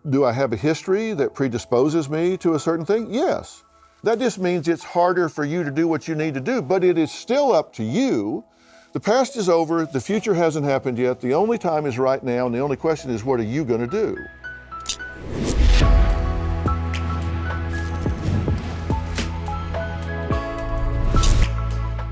Do I have a history that predisposes me to a certain thing? Yes. That just means it's harder for you to do what you need to do, but it is still up to you. The past is over, the future hasn't happened yet, the only time is right now, and the only question is, what are you going to do?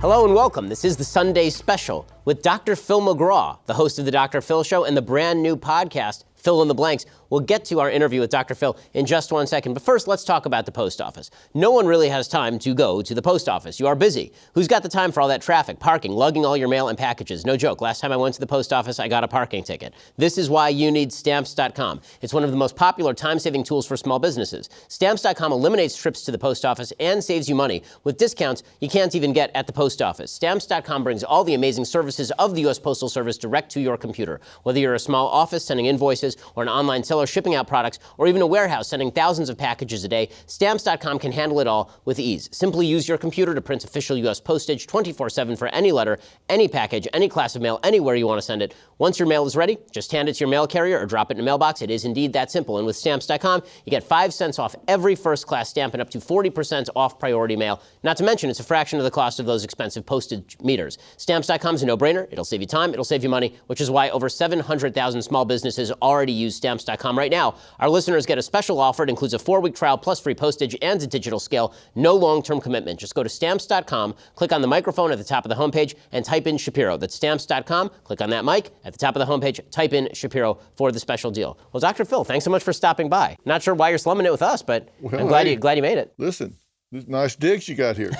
Hello and welcome. This is the Sunday Special with Dr. Phil McGraw, the host of The Dr. Phil Show and the brand new podcast, Fill in the Blanks. We'll get to our interview with Dr. Phil in just 1 second. But first, let's talk about the post office. No one really has time to go to the post office. You are busy. Who's got the time for all that traffic, parking, lugging all your mail and packages? No joke. Last time I went to the post office, I got a parking ticket. This is why you need Stamps.com. It's one of the most popular time-saving tools for small businesses. Stamps.com eliminates trips to the post office and saves you money with discounts you can't even get at the post office. Stamps.com brings all the amazing services of the U.S. Postal Service direct to your computer. Whether you're a small office sending invoices or an online seller shipping out products, or even a warehouse sending thousands of packages a day, Stamps.com can handle it all with ease. Simply use your computer to print official U.S. postage 24/7 for any letter, any package, any class of mail, anywhere you want to send it. Once your mail is ready, just hand it to your mail carrier or drop it in a mailbox. It is indeed that simple. And with Stamps.com, you get 5 cents off every first-class stamp and up to 40% off priority mail. Not to mention, it's a fraction of the cost of those expensive postage meters. Stamps.com is a no-brainer. It'll save you time. It'll save you money, which is why over 700,000 small businesses already use Stamps.com right now. Our listeners get a special offer. It includes a 4-week trial plus free postage and a digital scale. No long-term commitment. Just go to Stamps.com, click on the microphone at the top of the homepage, and type in Shapiro. That's Stamps.com. Click on that mic at the top of the homepage. Type in Shapiro for the special deal. Well, Dr. Phil, thanks so much for stopping by. Not sure why you're slumming it with us, but I'm glad you made it. Listen, nice digs you got here.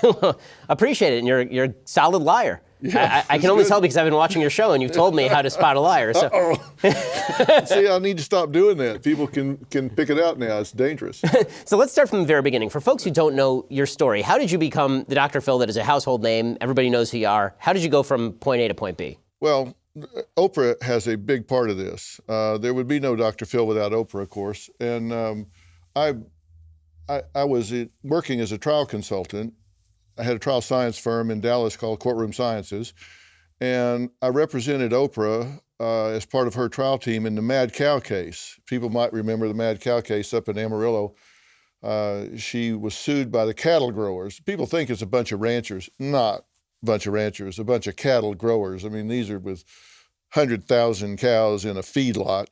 Appreciate it, and you're a solid liar. Yeah, I can only tell because I've been watching your show and you've told me how to spot a liar. So. See, I need to stop doing that. People can pick it out now. It's dangerous. So let's start from the very beginning. For folks who don't know your story, how did you become the Dr. Phil that is a household name? Everybody knows who you are. How did you go from point A to point B? Well, Oprah has a big part of this. There would be no Dr. Phil without Oprah, of course. And I was working as a trial consultant. I had a trial science firm in Dallas called Courtroom Sciences, and I represented Oprah as part of her trial team in the Mad Cow case. People might remember the Mad Cow case up in Amarillo. She was sued by the cattle growers. People think it's a bunch of ranchers. Not a bunch of ranchers, a bunch of cattle growers. I mean, these are with 100,000 cows in a feedlot.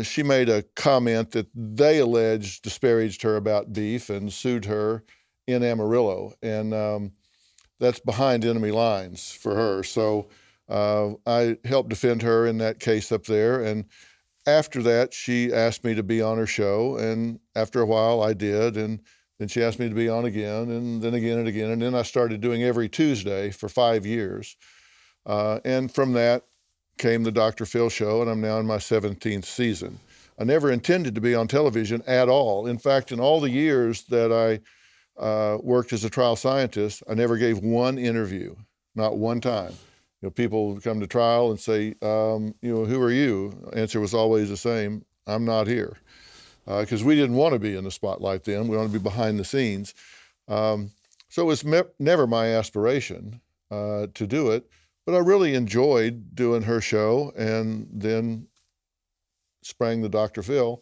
She made a comment that they alleged disparaged her about beef and sued her in Amarillo, and that's behind enemy lines for her. So I helped defend her in that case up there, and after that, she asked me to be on her show, and after a while, I did, and then she asked me to be on again, and then again and again, and then I started doing every Tuesday for 5 years, and from that came the Dr. Phil Show, and I'm now in my 17th season. I never intended to be on television at all. In fact, in all the years that I worked as a trial scientist, I never gave one interview, not one time. People come to trial and say, who are you? Answer was always the same, I'm not here. Because we didn't want to be in the spotlight then, we want to be behind the scenes. So it was never my aspiration to do it, but I really enjoyed doing her show, and then sprang the Dr. Phil.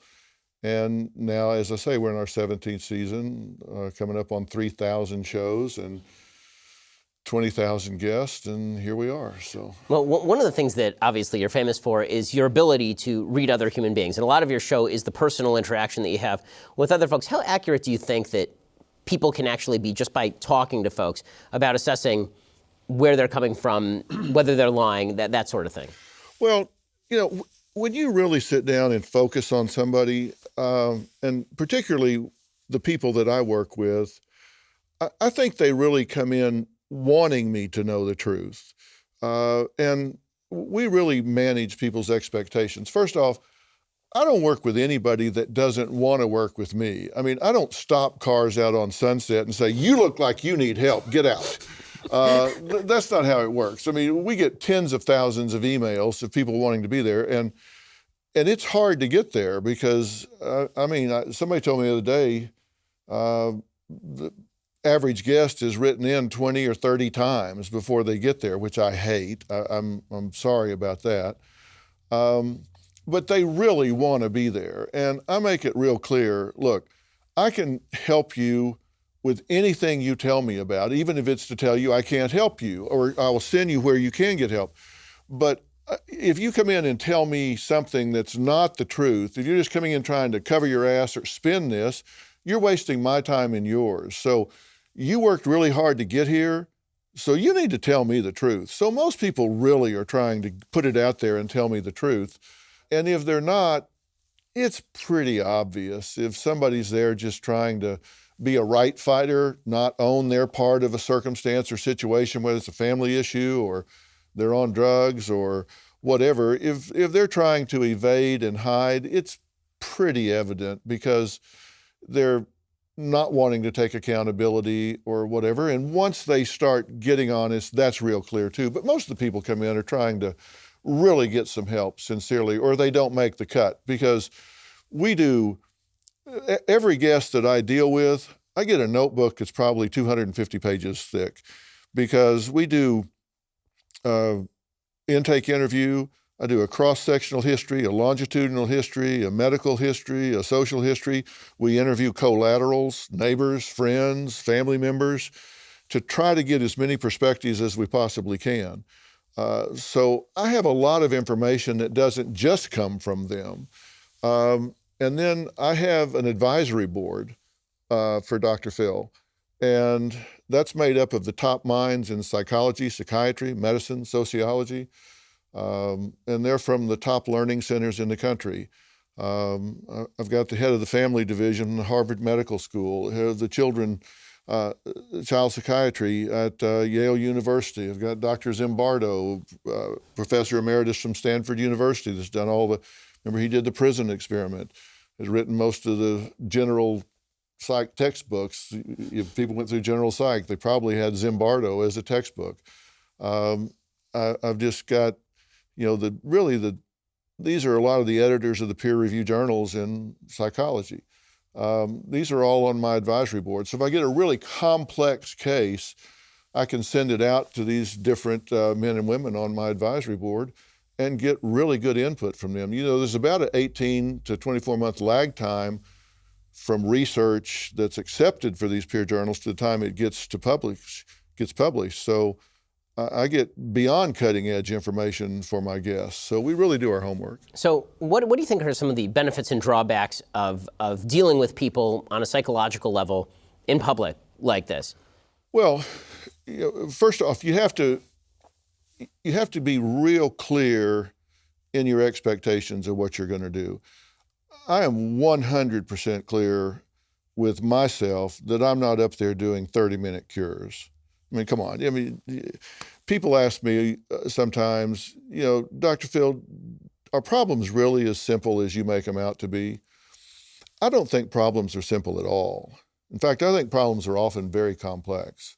And now, as I say, we're in our 17th season, coming up on 3,000 shows and 20,000 guests, and here we are. So, well, one of the things that obviously you're famous for is your ability to read other human beings. And a lot of your show is the personal interaction that you have with other folks. How accurate do you think that people can actually be just by talking to folks about assessing where they're coming from, whether they're lying, that sort of thing? Well, when you really sit down and focus on somebody, and particularly the people that I work with, I think they really come in wanting me to know the truth. And we really manage people's expectations. First off, I don't work with anybody that doesn't want to work with me. I mean, I don't stop cars out on Sunset and say, you look like you need help, get out. That's not how it works. I mean, we get tens of thousands of emails of people wanting to be there, and it's hard to get there because, somebody told me the other day, the average guest is written in 20 or 30 times before they get there, which I hate. I'm sorry about that. but they really want to be there. And I make it real clear, look, I can help you with anything you tell me about, even if it's to tell you I can't help you, or I will send you where you can get help. But if you come in and tell me something that's not the truth, if you're just coming in trying to cover your ass or spin this, you're wasting my time and yours. So you worked really hard to get here, so you need to tell me the truth. So most people really are trying to put it out there and tell me the truth. And if they're not, it's pretty obvious. If somebody's there just trying to be a right fighter, not own their part of a circumstance or situation, whether it's a family issue or they're on drugs or whatever, if they're trying to evade and hide, it's pretty evident because they're not wanting to take accountability or whatever. And once they start getting honest, that's real clear too. But most of the people come in are trying to really get some help sincerely, or they don't make the cut. Because we do, every guest that I deal with, I get a notebook that's probably 250 pages thick, because we do intake interview, I do a cross-sectional history, a longitudinal history, a medical history, a social history. We interview collaterals, neighbors, friends, family members, to try to get as many perspectives as we possibly can. So I have a lot of information that doesn't just come from them. And then I have an advisory board for Dr. Phil, and that's made up of the top minds in psychology, psychiatry, medicine, sociology, and they're from the top learning centers in the country. I've got the head of the family division at Harvard Medical School, head of the child psychiatry at Yale University. I've got Dr. Zimbardo, professor emeritus from Stanford University, that's done remember he did the prison experiment, has written most of the general psych textbooks. If people went through general psych, they probably had Zimbardo as a textbook. I've just got, these are a lot of the editors of the peer review journals in psychology. These are all on my advisory board. So if I get a really complex case, I can send it out to these different men and women on my advisory board and get really good input from them. There's about an 18 to 24 month lag time from research that's accepted for these peer journals to the time it gets published. So I get beyond cutting edge information for my guests. So we really do our homework. So what do you think are some of the benefits and drawbacks of dealing with people on a psychological level in public like this? Well, first off, you have to be real clear in your expectations of what you're going to do. I am 100% clear with myself that I'm not up there doing 30-minute cures. I mean, come on. People ask me sometimes, Dr. Phil, are problems really as simple as you make them out to be? I don't think problems are simple at all. In fact, I think problems are often very complex.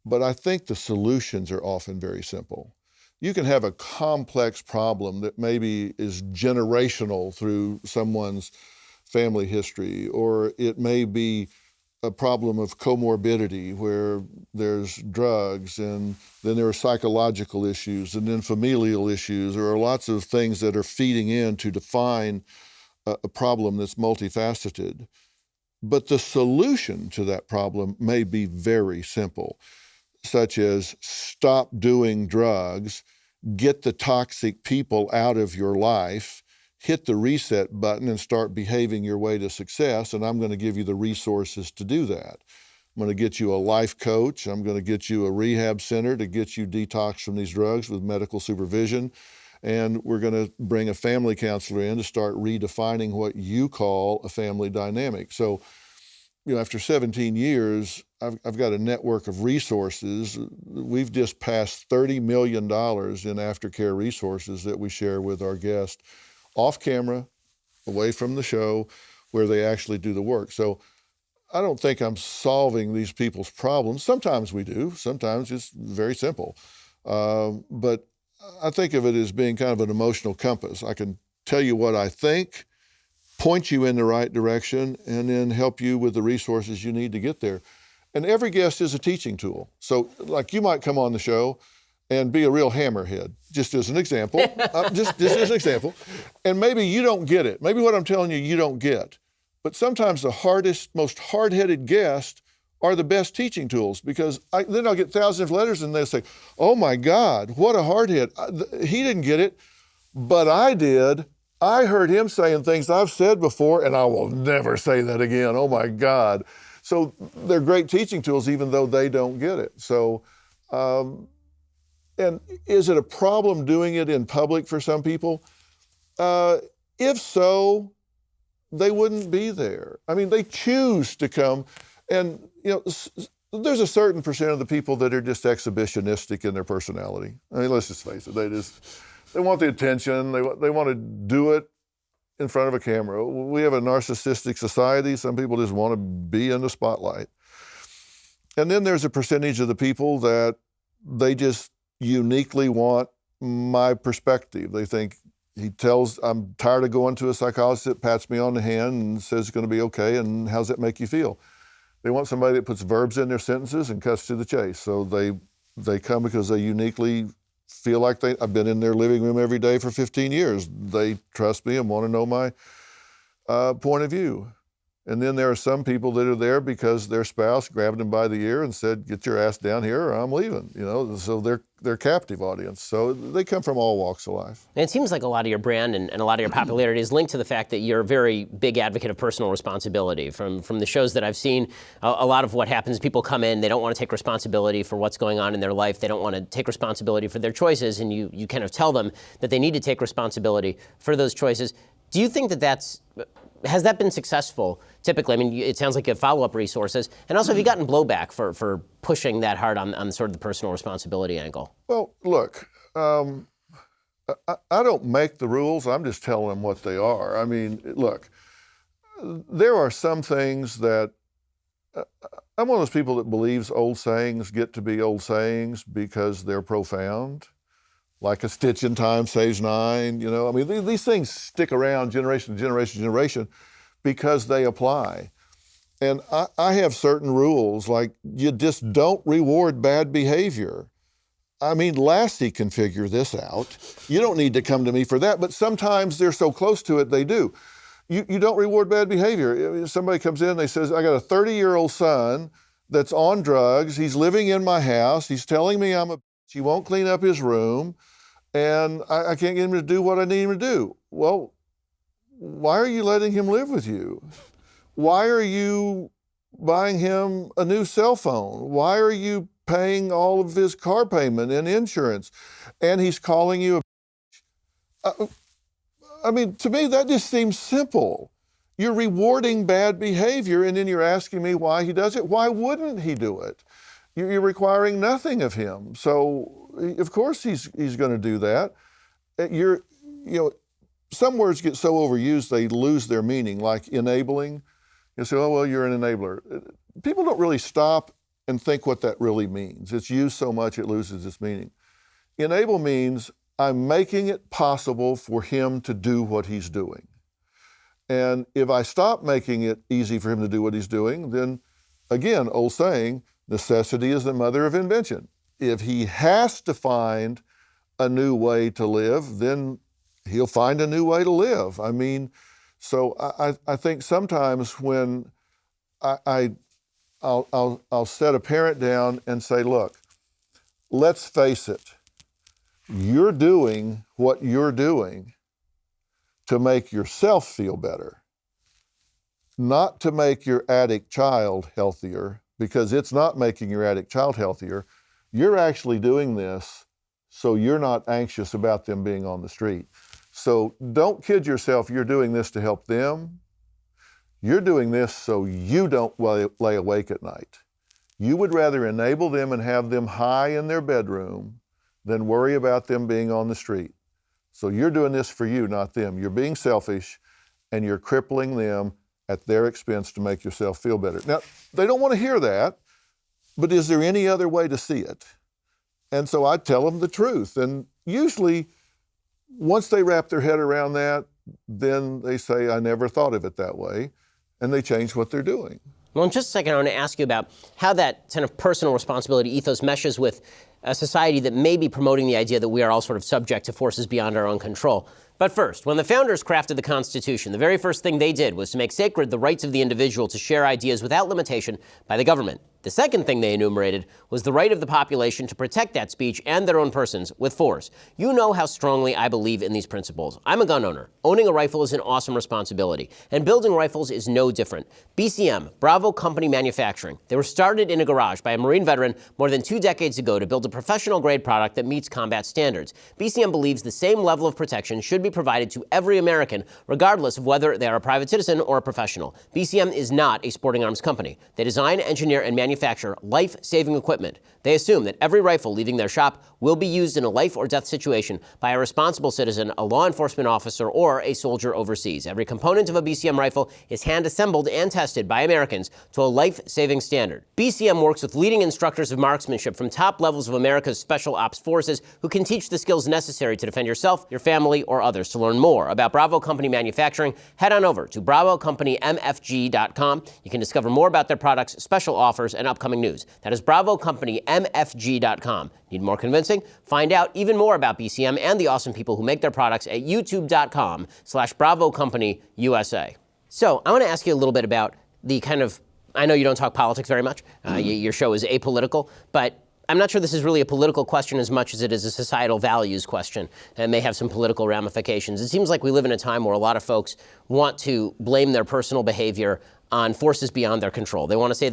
But I think the solutions are often very simple. You can have a complex problem that maybe is generational through someone's family history, or it may be a problem of comorbidity where there's drugs, and then there are psychological issues, and then familial issues. There are lots of things that are feeding in to define a problem that's multifaceted. But the solution to that problem may be very simple, such as stop doing drugs, get the toxic people out of your life, hit the reset button and start behaving your way to success, and I'm going to give you the resources to do that. I'm going to get you a life coach. I'm going to get you a rehab center to get you detoxed from these drugs with medical supervision. And we're going to bring a family counselor in to start redefining what you call a family dynamic. So, after 17 years, I've got a network of resources. We've just passed $30 million in aftercare resources that we share with our guests off camera, away from the show, where they actually do the work. So I don't think I'm solving these people's problems. Sometimes we do. Sometimes it's very simple. But I think of it as being kind of an emotional compass. I can tell you what I think, point you in the right direction, and then help you with the resources you need to get there. And every guest is a teaching tool. So like you might come on the show and be a real hammerhead, just as an example, just as an example. And maybe you don't get it. Maybe what I'm telling you don't get. But sometimes the hardest, most hard-headed guests are the best teaching tools, because then I'll get thousands of letters and they'll say, oh my God, what a hardhead. He didn't get it, but I did. I heard him saying things I've said before, and I will never say that again. Oh my God. So they're great teaching tools, even though they don't get it. So, and is it a problem doing it in public for some people? If so, they wouldn't be there. I mean, they choose to come, and there's a certain percent of the people that are just exhibitionistic in their personality. I mean, let's just face it. They want the attention. They want to do it in front of a camera. We have a narcissistic society. Some people just want to be in the spotlight. And then there's a percentage of the people that they just uniquely want my perspective. They think I'm tired of going to a psychologist that pats me on the hand and says it's going to be okay, and how's that make you feel? They want somebody that puts verbs in their sentences and cuts to the chase. So they come because they uniquely feel like I've been in their living room every day for 15 years. They trust me and want to know my point of view. And then there are some people that are there because their spouse grabbed them by the ear and said, get your ass down here or I'm leaving. So they're captive audience. So they come from all walks of life. And it seems like a lot of your brand and a lot of your popularity is linked to the fact that you're a very big advocate of personal responsibility. From the shows that I've seen, a lot of what happens, people come in, they don't want to take responsibility for what's going on in their life. They don't want to take responsibility for their choices, and you kind of tell them that they need to take responsibility for those choices. Do you think has that been successful typically? I mean, it sounds like you have follow-up resources. And also, have you gotten blowback for pushing that hard on sort of the personal responsibility angle? Well, look, I don't make the rules. I'm just telling them what they are. I mean, look, there are some things that I'm one of those people that believes old sayings get to be old sayings because they're profound. Like a stitch in time saves nine, I mean, these things stick around generation to generation to generation because they apply. And I have certain rules, like you just don't reward bad behavior. I mean, Lassie can figure this out. You don't need to come to me for that, but sometimes they're so close to it, they do. You don't reward bad behavior. If somebody comes in and they says, I got a 30-year-old son that's on drugs, he's living in my house, he's telling me he won't clean up his room, and I can't get him to do what I need him to do. Well, why are you letting him live with you? Why are you buying him a new cell phone? Why are you paying all of his car payment and insurance? And he's calling you I mean, to me, that just seems simple. You're rewarding bad behavior, and then you're asking me why he does it. Why wouldn't he do it? You're requiring nothing of him. So, of course, he's going to do that. Some words get so overused they lose their meaning, like enabling. You say, oh, well, you're an enabler. People don't really stop and think what that really means. It's used so much it loses its meaning. Enable means I'm making it possible for him to do what he's doing. And if I stop making it easy for him to do what he's doing, then, again, old saying, necessity is the mother of invention. If he has to find a new way to live, then he'll find a new way to live. I mean, so I think sometimes when I'll set a parent down and say, look, let's face it, you're doing what you're doing to make yourself feel better, not to make your addict child healthier, because it's not making your addict child healthier. You're actually doing this so you're not anxious about them being on the street. So don't kid yourself, you're doing this to help them. You're doing this so you don't lay awake at night. You would rather enable them and have them high in their bedroom than worry about them being on the street. So you're doing this for you, not them. You're being selfish, and you're crippling them at their expense to make yourself feel better. Now, they don't want to hear that, but is there any other way to see it? And so I tell them the truth. And usually, once they wrap their head around that, then they say, I never thought of it that way, and they change what they're doing. Well, in just a second, I want to ask you about how that kind of personal responsibility ethos meshes with a society that may be promoting the idea that we are all sort of subject to forces beyond our own control. But first, when the founders crafted the Constitution, the very first thing they did was to make sacred the rights of the individual to share ideas without limitation by the government. The second thing they enumerated was the right of the population to protect that speech and their own persons with force. You know how strongly I believe in these principles. I'm a gun owner. Owning a rifle is an awesome responsibility, and building rifles is no different. BCM, Bravo Company Manufacturing, they were started in a garage by a Marine veteran more than 2 decades ago to build a professional-grade product that meets combat standards. BCM believes the same level of protection should be provided to every American, regardless of whether they are a private citizen or a professional. BCM is not a sporting arms company. They design, engineer, and manufacture life-saving equipment. They assume that every rifle leaving their shop will be used in a life or death situation by a responsible citizen, a law enforcement officer, or a soldier overseas. Every component of a BCM rifle is hand-assembled and tested by Americans to a life-saving standard. BCM works with leading instructors of marksmanship from top levels of America's special ops forces who can teach the skills necessary to defend yourself, your family, or others. To learn more about Bravo Company Manufacturing, head on over to BravoCompanyMFG.com. You can discover more about their products, special offers, and upcoming news. That is BravoCompanyMFG.com. Need more convincing? Find out even more about BCM and the awesome people who make their products at youtube.com/BravoCompanyUSA. So I want to ask you a little bit about the kind of, I know you don't talk politics very much. Your show is apolitical, but I'm not sure this is really a political question as much as it is a societal values question and may have some political ramifications. It seems like we live in a time where a lot of folks want to blame their personal behavior on forces beyond their control. They want to say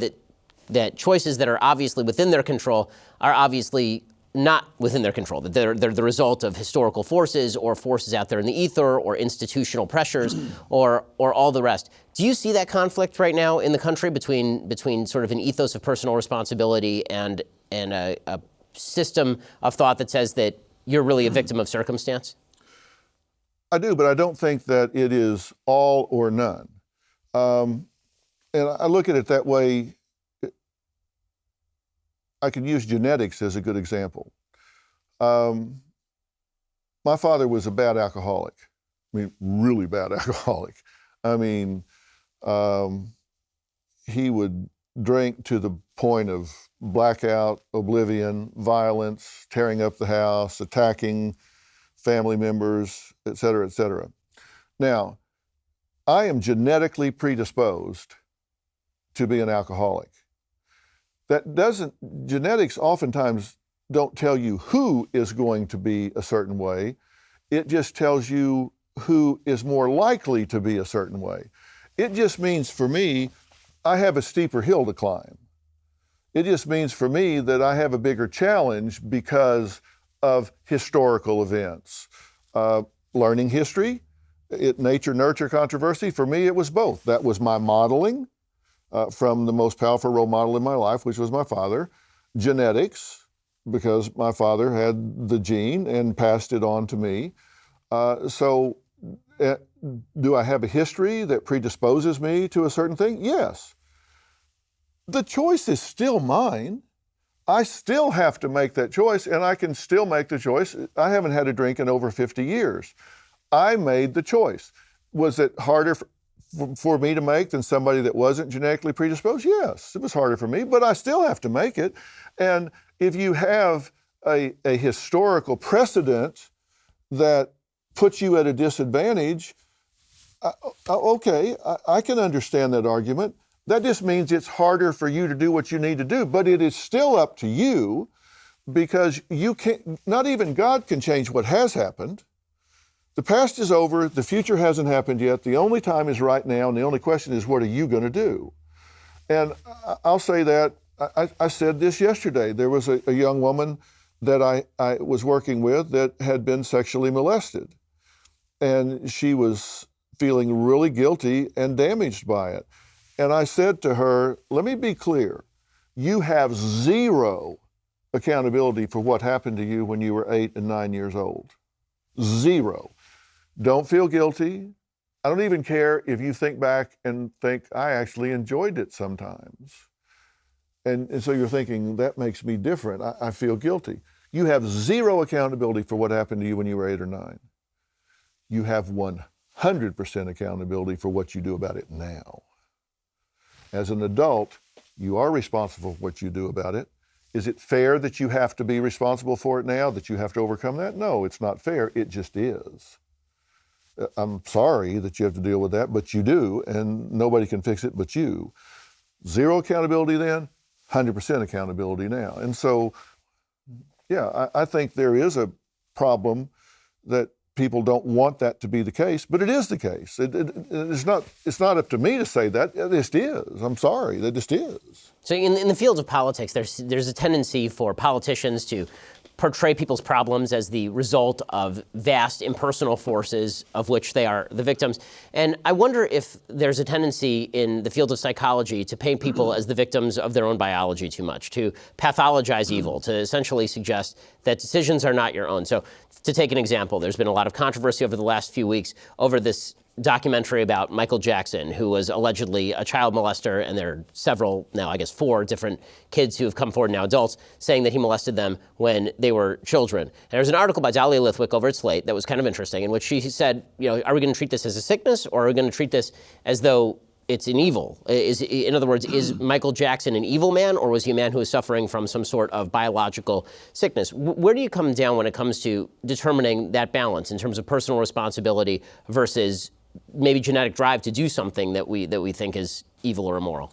that choices that are obviously within their control are obviously not within their control, that they're the result of historical forces or forces out there in the ether or institutional pressures or all the rest. Do you see that conflict right now in the country between sort of an ethos of personal responsibility and a system of thought that says that you're really a victim of circumstance? I do, but I don't think that it is all or none. And I look at it that way. I could use genetics as a good example. My father was a bad alcoholic. I mean, really bad alcoholic. I mean, he would drink to the point of blackout, oblivion, violence, tearing up the house, attacking family members, et cetera, et cetera. Now, I am genetically predisposed to be an alcoholic. Genetics oftentimes don't tell you who is going to be a certain way. It just tells you who is more likely to be a certain way. It just means for me, I have a steeper hill to climb. It just means for me that I have a bigger challenge because of historical events. Learning history, nature-nurture controversy, for me it was both. That was my modeling. From the most powerful role model in my life, which was my father. Genetics, because my father had the gene and passed it on to me. So do I have a history that predisposes me to a certain thing? Yes. The choice is still mine. I still have to make that choice, and I can still make the choice. I haven't had a drink in over 50 years. I made the choice. Was it harder for me to make than somebody that wasn't genetically predisposed? Yes, it was harder for me, but I still have to make it. And if you have a historical precedent that puts you at a disadvantage, okay, I can understand that argument. That just means it's harder for you to do what you need to do, but it is still up to you, because you can't, not even God can change what has happened. The past is over, the future hasn't happened yet, the only time is right now, and the only question is, what are you going to do? And I'll say that, I said this yesterday. There was a young woman that I was working with that had been sexually molested. And she was feeling really guilty and damaged by it. And I said to her, let me be clear, you have zero accountability for what happened to you when you were 8 and 9 years old. Zero. Don't feel guilty. I don't even care if you think back and think, I actually enjoyed it sometimes. And so you're thinking, that makes me different. I feel guilty. You have zero accountability for what happened to you when you were 8 or 9. You have 100% accountability for what you do about it now. As an adult, you are responsible for what you do about it. Is it fair that you have to be responsible for it now, that you have to overcome that? No, it's not fair. It just is. I'm sorry that you have to deal with that, but you do, and nobody can fix it but you. Zero accountability then, 100% accountability now. And so, yeah, I think there is a problem that people don't want that to be the case, but it is the case. It's not up to me to say that. It just is. I'm sorry, that just is. So in the field of politics, there's a tendency for politicians to portray people's problems as the result of vast impersonal forces of which they are the victims. And I wonder if there's a tendency in the field of psychology to paint people as the victims of their own biology too much, to pathologize evil, to essentially suggest that decisions are not your own. So to take an example, there's been a lot of controversy over the last few weeks over this documentary about Michael Jackson, who was allegedly a child molester, and there are several, now I guess 4 different kids who have come forward, now adults, saying that he molested them when they were children. And there's an article by Dahlia Lithwick over at Slate that was kind of interesting, in which she said, are we going to treat this as a sickness, or are we going to treat this as though it's an evil? In other words, is Michael Jackson an evil man, or was he a man who was suffering from some sort of biological sickness? Where do you come down when it comes to determining that balance in terms of personal responsibility versus maybe genetic drive to do something that we think is evil or immoral?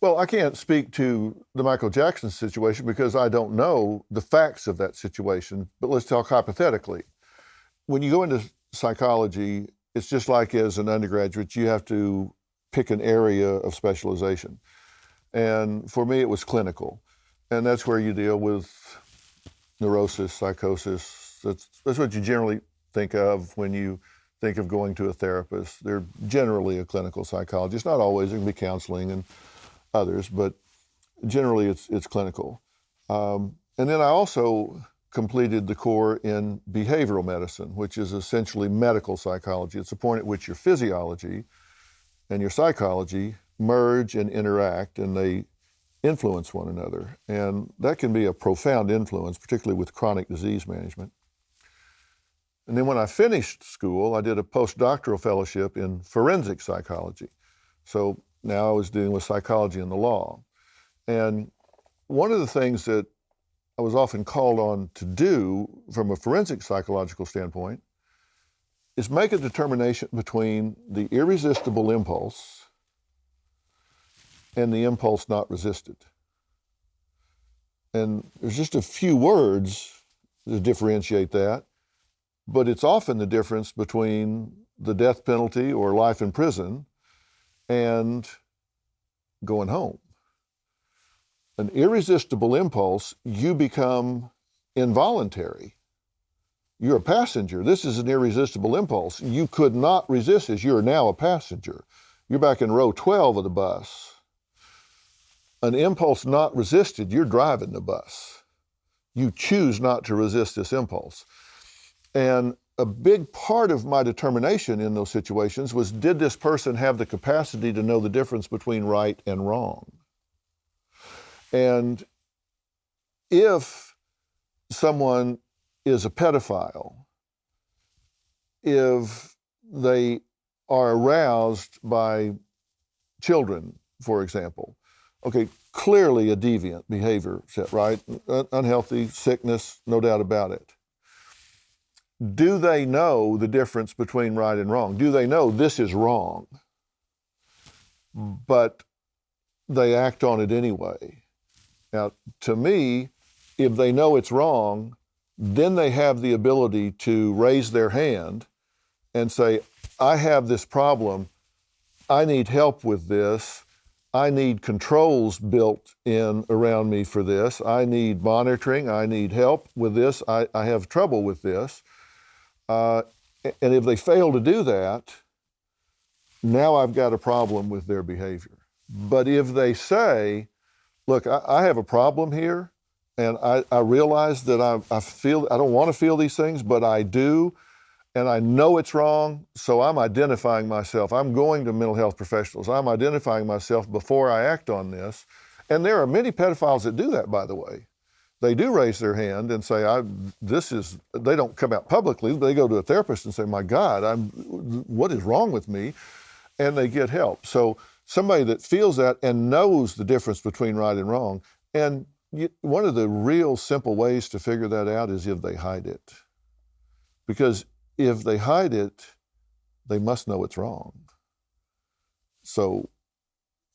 Well, I can't speak to the Michael Jackson situation because I don't know the facts of that situation, but let's talk hypothetically. When you go into psychology, it's just like as an undergraduate, you have to pick an area of specialization. And for me, it was clinical. And that's where you deal with neurosis, psychosis. That's what you generally think of when you think of going to a therapist. They're generally a clinical psychologist. Not always, it can be counseling and others, but generally it's clinical. And then I also completed the core in behavioral medicine, which is essentially medical psychology. It's the point at which your physiology and your psychology merge and interact, and they influence one another. And that can be a profound influence, particularly with chronic disease management. And then when I finished school, I did a postdoctoral fellowship in forensic psychology. So now I was dealing with psychology and the law. And one of the things that I was often called on to do from a forensic psychological standpoint is make a determination between the irresistible impulse and the impulse not resisted. And there's just a few words to differentiate that, but it's often the difference between the death penalty or life in prison and going home. An irresistible impulse, you become involuntary. You're a passenger. This is an irresistible impulse. You could not resist this. You're now a passenger. You're back in row 12 of the bus. An impulse not resisted, you're driving the bus. You choose not to resist this impulse. And a big part of my determination in those situations was, did this person have the capacity to know the difference between right and wrong? And if someone is a pedophile, if they are aroused by children, for example, okay, clearly a deviant behavior set, right? Unhealthy, sickness, no doubt about it. Do they know the difference between right and wrong? Do they know this is wrong, but they act on it anyway? Now, to me, if they know it's wrong, then they have the ability to raise their hand and say, I have this problem, I need help with this, I need controls built in around me for this, I need monitoring, I need help with this, I have trouble with this. And if they fail to do that, now I've got a problem with their behavior. But if they say, look, I have a problem here, and I realize that I don't want to feel these things, but I do, and I know it's wrong, so I'm identifying myself. I'm going to mental health professionals. I'm identifying myself before I act on this. And there are many pedophiles that do that, by the way. They do raise their hand and say, they don't come out publicly, they go to a therapist and say, my God, what is wrong with me? And they get help. So somebody that feels that and knows the difference between right and wrong. And one of the real simple ways to figure that out is if they hide it. Because if they hide it, they must know it's wrong. So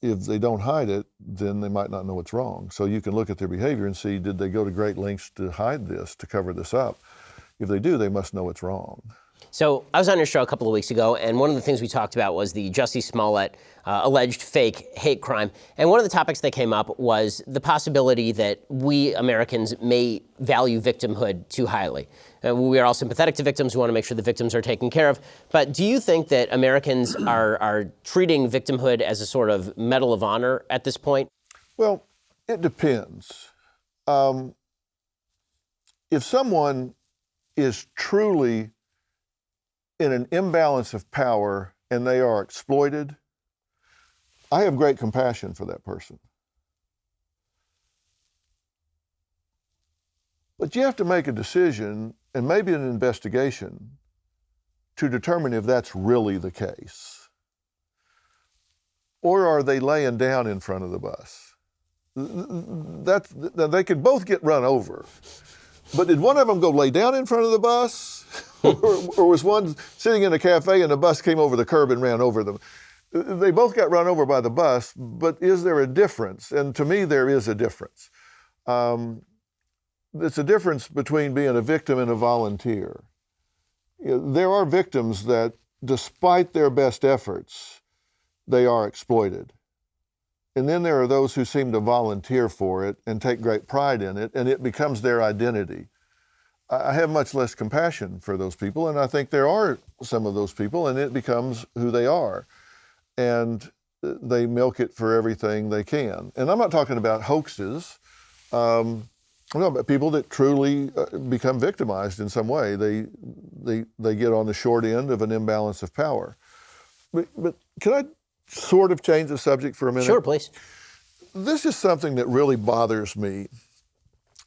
if they don't hide it, then they might not know it's wrong. So you can look at their behavior and see, did they go to great lengths to hide this, to cover this up? If they do, they must know it's wrong. So I was on your show a couple of weeks ago, and one of the things we talked about was the Jussie Smollett alleged fake hate crime. And one of the topics that came up was the possibility that we Americans may value victimhood too highly. We are all sympathetic to victims. We want to make sure the victims are taken care of. But do you think that Americans are treating victimhood as a sort of medal of honor at this point? Well, it depends. If someone is truly in an imbalance of power and they are exploited, I have great compassion for that person. But you have to make a decision and maybe an investigation to determine if that's really the case. Or are they laying down in front of the bus? They could both get run over. But did one of them go lay down in front of the bus? or was one sitting in a cafe and the bus came over the curb and ran over them? They both got run over by the bus, but is there a difference? And to me, there is a difference. It's a difference between being a victim and a volunteer. There are victims that, despite their best efforts, they are exploited. And then there are those who seem to volunteer for it and take great pride in it, and it becomes their identity. I have much less compassion for those people, and I think there are some of those people, and it becomes who they are. And they milk it for everything they can. And I'm not talking about hoaxes. I'm talking about people that truly become victimized in some way. They get on the short end of an imbalance of power. But can I sort of change the subject for a minute? Sure, please. This is something that really bothers me.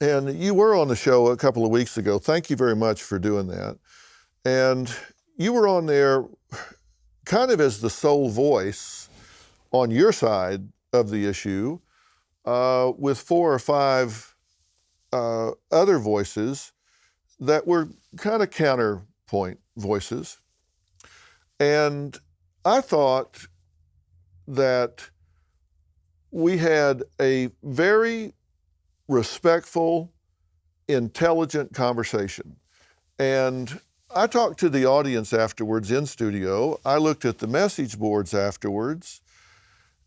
And you were on the show a couple of weeks ago. Thank you very much for doing that. And you were on there kind of as the sole voice on your side of the issue, with 4 or 5 other voices that were kind of counterpoint voices. And I thought that we had a very respectful, intelligent conversation. And I talked to the audience afterwards in studio. I looked at the message boards afterwards,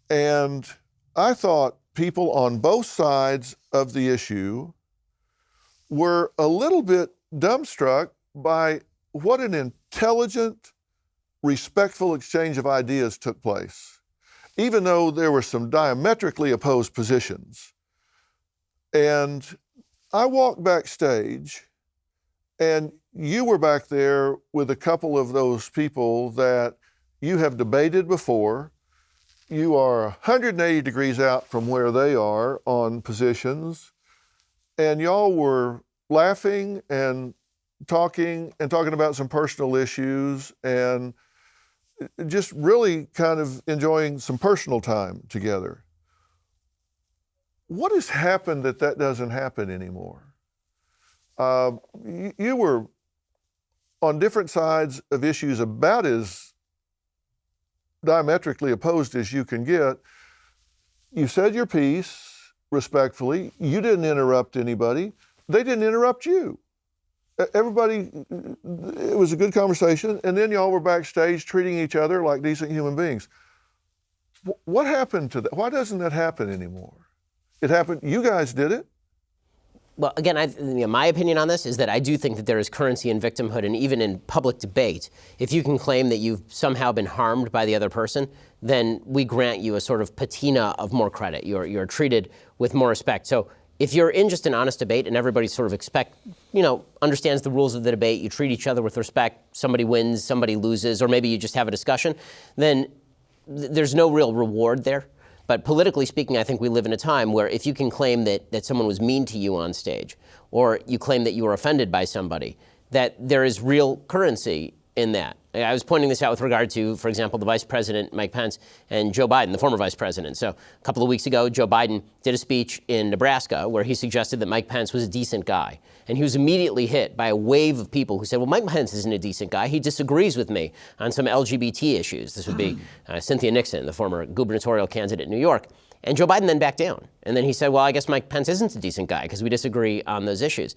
and I thought people on both sides of the issue were a little bit dumbstruck by what an intelligent, respectful exchange of ideas took place, even though there were some diametrically opposed positions. And I walked backstage, and you were back there with a couple of those people that you have debated before. You are 180 degrees out from where they are on positions, and y'all were laughing and talking about some personal issues and just really kind of enjoying some personal time together. What has happened that doesn't happen anymore? You were on different sides of issues about as diametrically opposed as you can get. You said your piece respectfully. You didn't interrupt anybody. They didn't interrupt you. Everybody, it was a good conversation, and then y'all were backstage treating each other like decent human beings. What happened to that? Why doesn't that happen anymore? It happened, you guys did it. Well, again, my opinion on this is that I do think that there is currency in victimhood, and even in public debate, if you can claim that you've somehow been harmed by the other person, then we grant you a sort of patina of more credit. You're treated with more respect. So if you're in just an honest debate and everybody sort of understands the rules of the debate, you treat each other with respect, somebody wins, somebody loses, or maybe you just have a discussion, then there's no real reward there. But politically speaking, I think we live in a time where if you can claim that someone was mean to you on stage, or you claim that you were offended by somebody, that there is real currency in that. I was pointing this out with regard to, for example, the Vice President, Mike Pence, and Joe Biden, the former Vice President. So a couple of weeks ago, Joe Biden did a speech in Nebraska where he suggested that Mike Pence was a decent guy. And he was immediately hit by a wave of people who said, well, Mike Pence isn't a decent guy. He disagrees with me on some LGBT issues. This would be Cynthia Nixon, the former gubernatorial candidate in New York. And Joe Biden then backed down. And then he said, well, I guess Mike Pence isn't a decent guy because we disagree on those issues.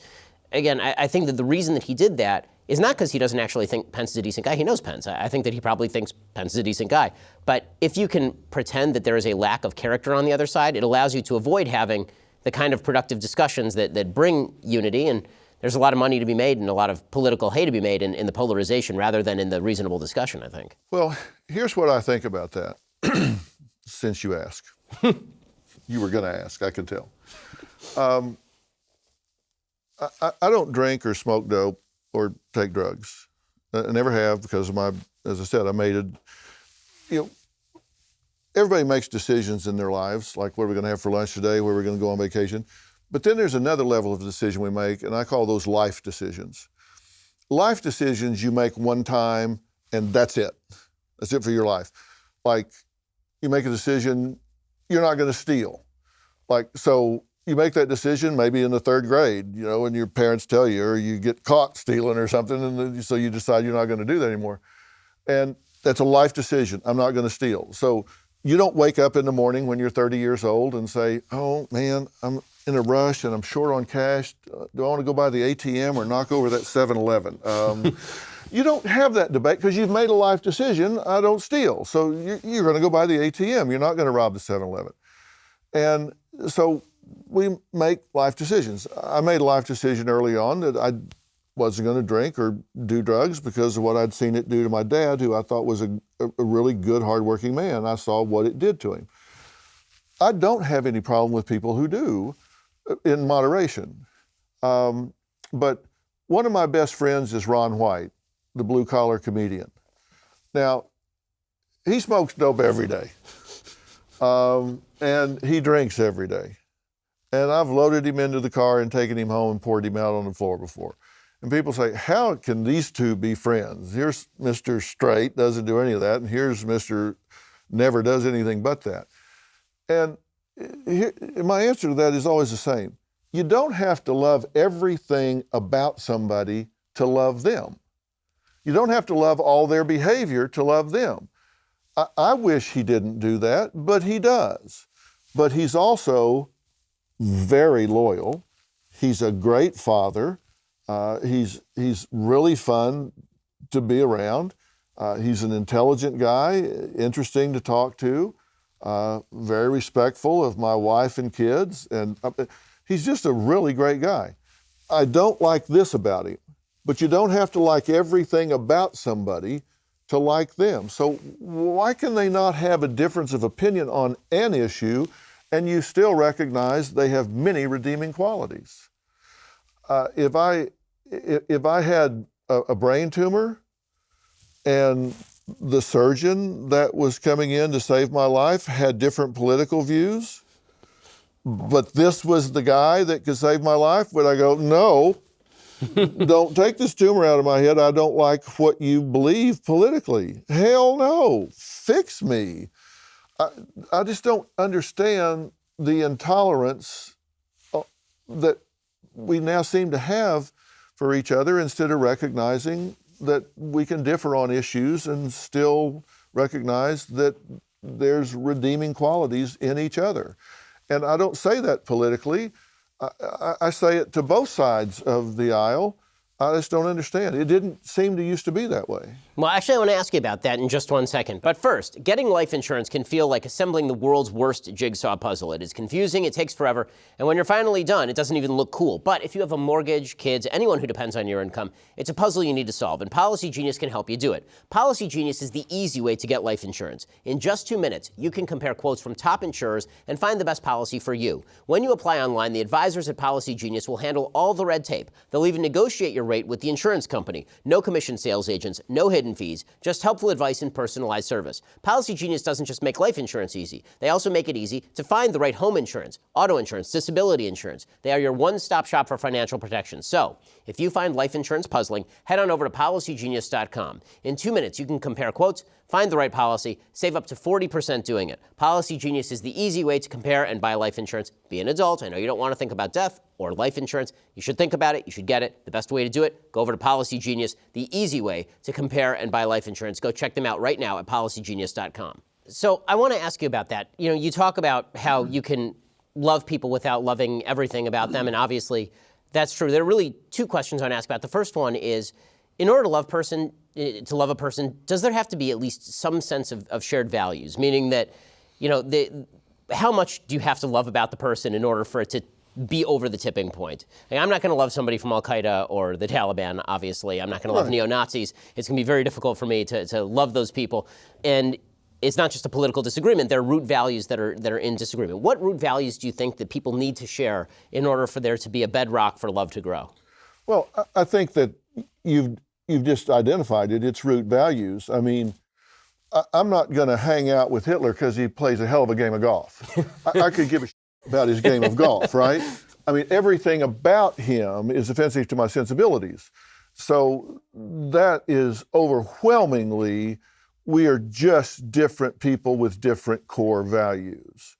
Again, I think that the reason that he did that is not because he doesn't actually think Pence is a decent guy. He knows Pence. I think that he probably thinks Pence is a decent guy. But if you can pretend that there is a lack of character on the other side, it allows you to avoid having the kind of productive discussions that bring unity. And there's a lot of money to be made and a lot of political hay to be made in the polarization rather than in the reasonable discussion, I think. Well, here's what I think about that, since you ask. You were going to ask, I can tell. I don't drink or smoke dope or take drugs. I never have because of my, as I said, I made it, everybody makes decisions in their lives, like what are we going to have for lunch today, where we're going to go on vacation. But then there's another level of decision we make, and I call those life decisions. Life decisions you make one time, and that's it. That's it for your life. Like, you make a decision, you're not going to steal. Like, so you make that decision maybe in the third grade, and your parents tell you, or you get caught stealing or something, and then, so you decide you're not going to do that anymore. And that's a life decision. I'm not going to steal. So you don't wake up in the morning when you're 30 years old and say, oh man, I'm in a rush and I'm short on cash. Do I want to go by the ATM or knock over that 7-Eleven? You don't have that debate because you've made a life decision. I don't steal. So you're going to go by the ATM. You're not going to rob the 7-Eleven. And so we make life decisions. I made a life decision early on that I wasn't going to drink or do drugs because of what I'd seen it do to my dad, who I thought was a really good, hardworking man. I saw what it did to him. I don't have any problem with people who do in moderation. But one of my best friends is Ron White, the blue-collar comedian. Now, he smokes dope every day, and he drinks every day. And I've loaded him into the car and taken him home and poured him out on the floor before. And people say, how can these two be friends? Here's Mr. Straight, doesn't do any of that, and here's Mr. Never does anything but that. And my answer to that is always the same. You don't have to love everything about somebody to love them. You don't have to love all their behavior to love them. I wish he didn't do that, but he does. But he's also very loyal. He's a great father. He's really fun to be around. He's an intelligent guy, interesting to talk to, very respectful of my wife and kids, and he's just a really great guy. I don't like this about him, but you don't have to like everything about somebody to like them. So why can they not have a difference of opinion on an issue and you still recognize they have many redeeming qualities? If I had a brain tumor and the surgeon that was coming in to save my life had different political views, but this was the guy that could save my life, would I go, no, don't take this tumor out of my head. I don't like what you believe politically. Hell no, fix me. I just don't understand the intolerance that we now seem to have for each other instead of recognizing that we can differ on issues and still recognize that there's redeeming qualities in each other. And I don't say that politically. I say it to both sides of the aisle. I just don't understand. It didn't seem to used to be that way. Well, actually, I want to ask you about that in just one second. But first, getting life insurance can feel like assembling the world's worst jigsaw puzzle. It is confusing, it takes forever, and when you're finally done, it doesn't even look cool. But if you have a mortgage, kids, anyone who depends on your income, it's a puzzle you need to solve, and Policy Genius can help you do it. Policy Genius is the easy way to get life insurance. In just 2 minutes, you can compare quotes from top insurers and find the best policy for you. When you apply online, the advisors at Policy Genius will handle all the red tape. They'll even negotiate your rate with the insurance company. No commission sales agents, no hidden hidden fees, just helpful advice and personalized service. Policy Genius doesn't just make life insurance easy. They also make it easy to find the right home insurance, auto insurance, disability insurance. They are your one-stop shop for financial protection. So, if you find life insurance puzzling, head on over to PolicyGenius.com. In 2 minutes, you can compare quotes, find the right policy, save up to 40% doing it. Policy Genius is the easy way to compare and buy life insurance. Be an adult. I know you don't want to think about death or life insurance. You should think about it. You should get it. The best way to do it, go over to Policy Genius, the easy way to compare and buy life insurance. Go check them out right now at PolicyGenius.com. So I want to ask you about that. You know, you talk about how you can love people without loving everything about them, and obviously that's true. There are really two questions I want to ask about. The first one is, in order to love a person, does there have to be at least some sense of shared values? Meaning that, you know, how much do you have to love about the person in order for it to be over the tipping point? Like, I'm not going to love somebody from Al-Qaeda or the Taliban, obviously. I'm not going to love neo-Nazis. It's going to be very difficult for me to love those people. And it's not just a political disagreement. There are root values that are in disagreement. What root values do you think that people need to share in order for there to be a bedrock for love to grow? Well, I think that you've just identified it. It's root values. I mean, I'm not going to hang out with Hitler because he plays a hell of a game of golf. I could give a shit about his game of golf, right? I mean, everything about him is offensive to my sensibilities. So that is overwhelmingly, we are just different people with different core values.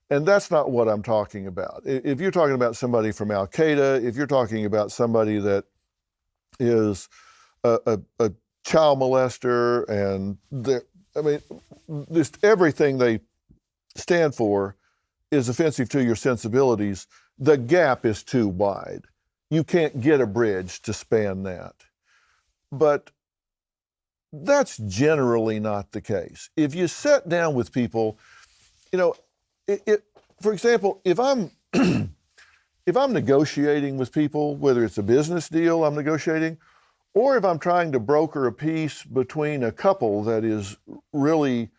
And that's not what I'm talking about. If you're talking about somebody from Al-Qaeda, if you're talking about somebody that is a child molester, and just everything they stand for is offensive to your sensibilities, the gap is too wide. You can't get a bridge to span that. But that's generally not the case. If you sit down with people, you know, for example, if I'm negotiating with people, whether it's a business deal I'm negotiating, or if I'm trying to broker a peace between a couple that is really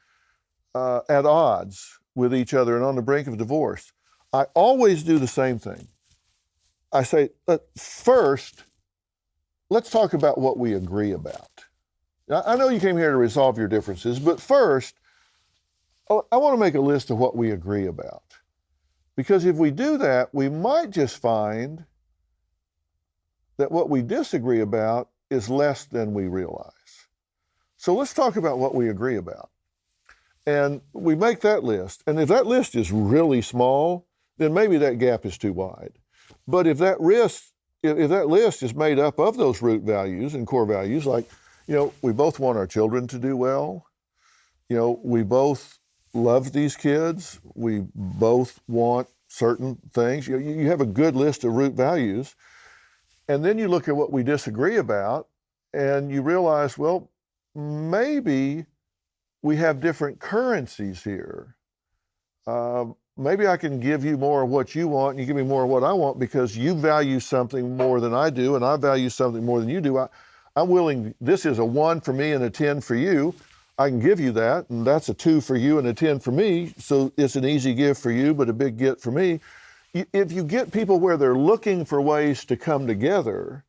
at odds with each other and on the brink of divorce, I always do the same thing. I say, first, let's talk about what we agree about. Now, I know you came here to resolve your differences, but first, I want to make a list of what we agree about. Because if we do that, we might just find that what we disagree about is less than we realize. So let's talk about what we agree about. And we make that list. And if that list is really small, then maybe that gap is too wide. But if that list is made up of those root values and core values, like, you know, we both want our children to do well. You know, we both love these kids. We both want certain things. You have a good list of root values. And then you look at what we disagree about and you realize, well, maybe we have different currencies here. Maybe I can give you more of what you want and you give me more of what I want because you value something more than I do and I value something more than you do. I'm willing, this is a 1 for me and a 10 for you. I can give you that, and that's a 2 for you and a 10 for me, so it's an easy give for you, but a big get for me. If you get people where they're looking for ways to come together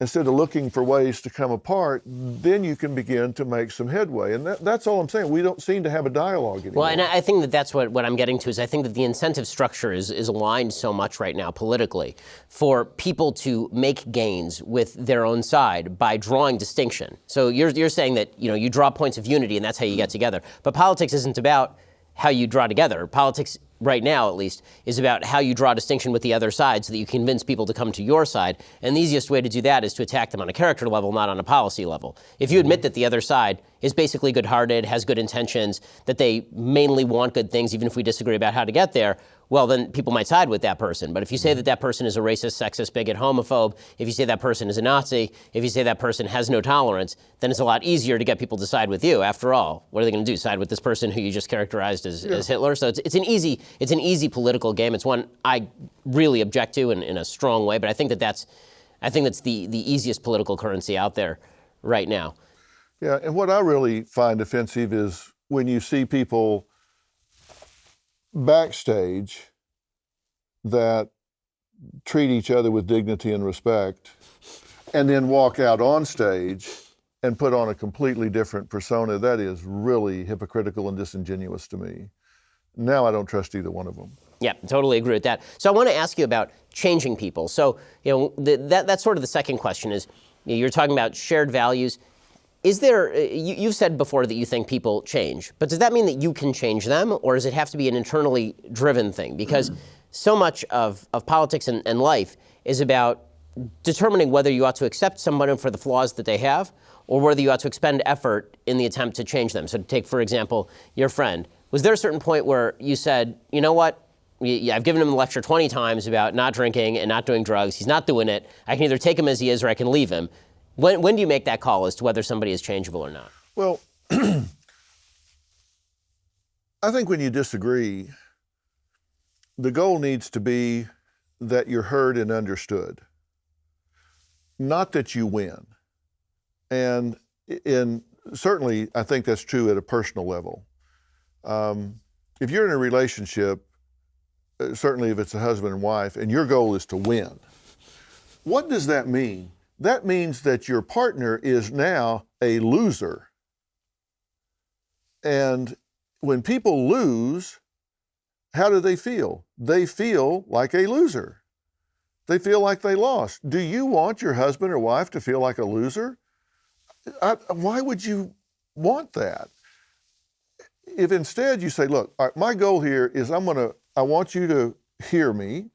instead of looking for ways to come apart, then you can begin to make some headway. And that's all I'm saying. We don't seem to have a dialogue anymore. Well, and I think that's what I'm getting to is I think that the incentive structure is aligned so much right now politically for people to make gains with their own side by drawing distinction. So you're saying that, you know, you draw points of unity and that's how you get together. But politics isn't about how you draw together. Politics, right now at least, is about how you draw distinction with the other side so that you convince people to come to your side. And the easiest way to do that is to attack them on a character level, not on a policy level. If you admit that the other side is basically good-hearted, has good intentions, that they mainly want good things, even if we disagree about how to get there, well, then people might side with that person. But if you say that that person is a racist, sexist, bigot, homophobe, if you say that person is a Nazi, if you say that person has no tolerance, then it's a lot easier to get people to side with you. After all, what are they going to do? Side with this person who you just characterized as Hitler? So it's an easy political game. It's one I really object to in a strong way. But I think that's the easiest political currency out there right now. Yeah, and what I really find offensive is when you see people backstage that treat each other with dignity and respect and then walk out on stage and put on a completely different persona, that is really hypocritical and disingenuous to me. Now I don't trust either one of them. Yeah, totally agree with that. So I want to ask you about changing people. So, that's sort of the second question is, you're talking about shared values. Is there, you've said before that you think people change, but does that mean that you can change them, or does it have to be an internally driven thing? Because so much of politics and life is about determining whether you ought to accept someone for the flaws that they have, or whether you ought to expend effort in the attempt to change them. So take, for example, your friend. Was there a certain point where you said, you know what, I've given him the lecture 20 times about not drinking and not doing drugs. He's not doing it. I can either take him as he is or I can leave him. When do you make that call as to whether somebody is changeable or not? Well, I think when you disagree, the goal needs to be that you're heard and understood, not that you win. And certainly, I think that's true at a personal level. If you're in a relationship, certainly if it's a husband and wife, and your goal is to win, what does that mean? That means that your partner is now a loser. And when people lose, how do they feel? They feel like a loser. They feel like they lost. Do you want your husband or wife to feel like a loser? Why would you want that? If instead you say, look, all right, my goal here is I want you to hear me.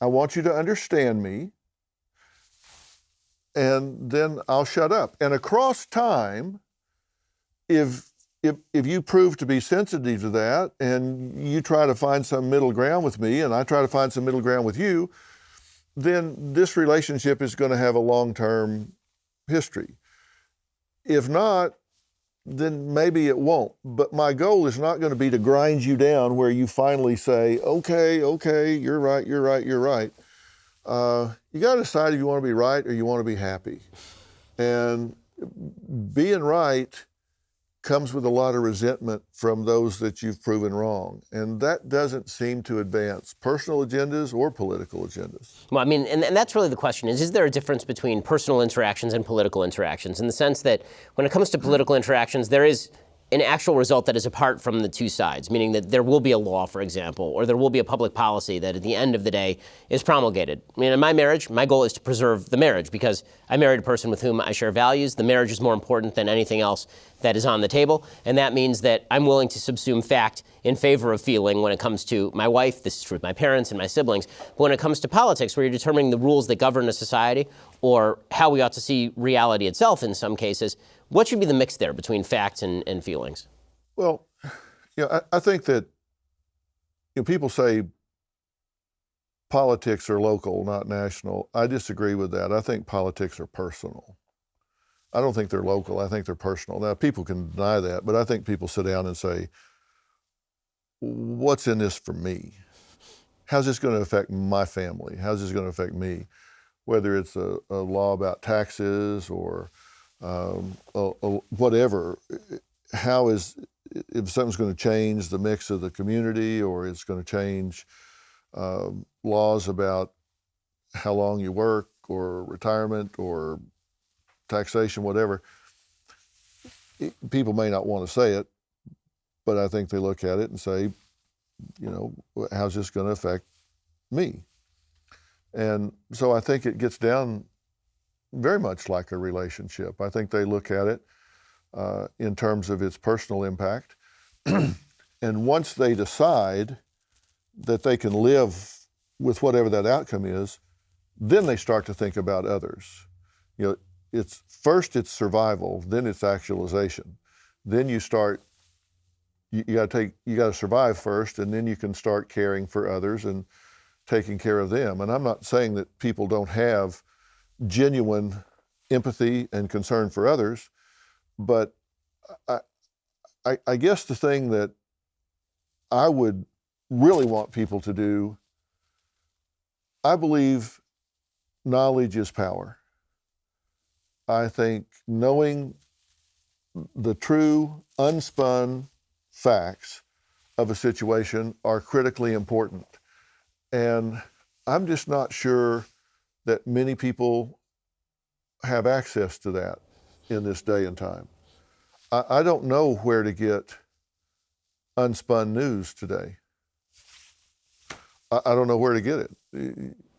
I want you to understand me. And then I'll shut up. And across time, if you prove to be sensitive to that and you try to find some middle ground with me and I try to find some middle ground with you, then this relationship is going to have a long-term history. If not, then maybe it won't. But my goal is not going to be to grind you down where you finally say, okay, you're right. You got to decide if you want to be right or you want to be happy. And being right comes with a lot of resentment from those that you've proven wrong. And that doesn't seem to advance personal agendas or political agendas. Well, I mean, and that's really the question is there a difference between personal interactions and political interactions, in the sense that when it comes to political interactions, there is an actual result that is apart from the two sides, meaning that there will be a law, for example, or there will be a public policy that at the end of the day is promulgated. I mean, in my marriage, my goal is to preserve the marriage because I married a person with whom I share values. The marriage is more important than anything else that is on the table, and that means that I'm willing to subsume fact in favor of feeling when it comes to my wife. This is true with my parents and my siblings. But when it comes to politics, where you're determining the rules that govern a society or how we ought to see reality itself in some cases, what should be the mix there between facts and feelings? Well, I think that people say politics are local, not national. I disagree with that. I think politics are personal. I don't think they're local. I think they're personal. Now, people can deny that, but I think people sit down and say, what's in this for me? How's this going to affect my family? How's this going to affect me? Whether it's a law about taxes or whatever, if something's going to change the mix of the community or it's going to change laws about how long you work or retirement or taxation, whatever. People may not want to say it, but I think they look at it and say, how's this going to affect me? And so I think it gets down very much like a relationship. I think they look at it in terms of its personal impact. And once they decide that they can live with whatever that outcome is, then they start to think about others. It's survival, then it's actualization. Then you got to survive first, and then you can start caring for others and taking care of them. And I'm not saying that people don't have genuine empathy and concern for others, but I guess the thing that I would really want people to do, I believe knowledge is power. I think knowing the true, unspun facts of a situation are critically important. And I'm just not sure that many people have access to that. in this day and time. I don't know where to get unspun news today. I don't know where to get it.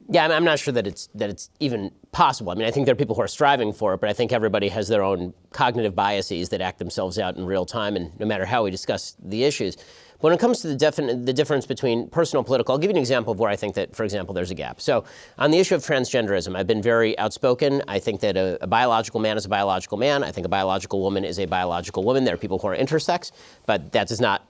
Yeah, I'm not sure that it's even possible. I mean, I think there are people who are striving for it, but I think everybody has their own cognitive biases that act themselves out in real time, and no matter how we discuss the issues. When it comes to the difference between personal and political, I'll give you an example of where I think that, for example, there's a gap. So on the issue of transgenderism, I've been very outspoken. I think that a biological man is a biological man. I think a biological woman is a biological woman. There are people who are intersex, but that does not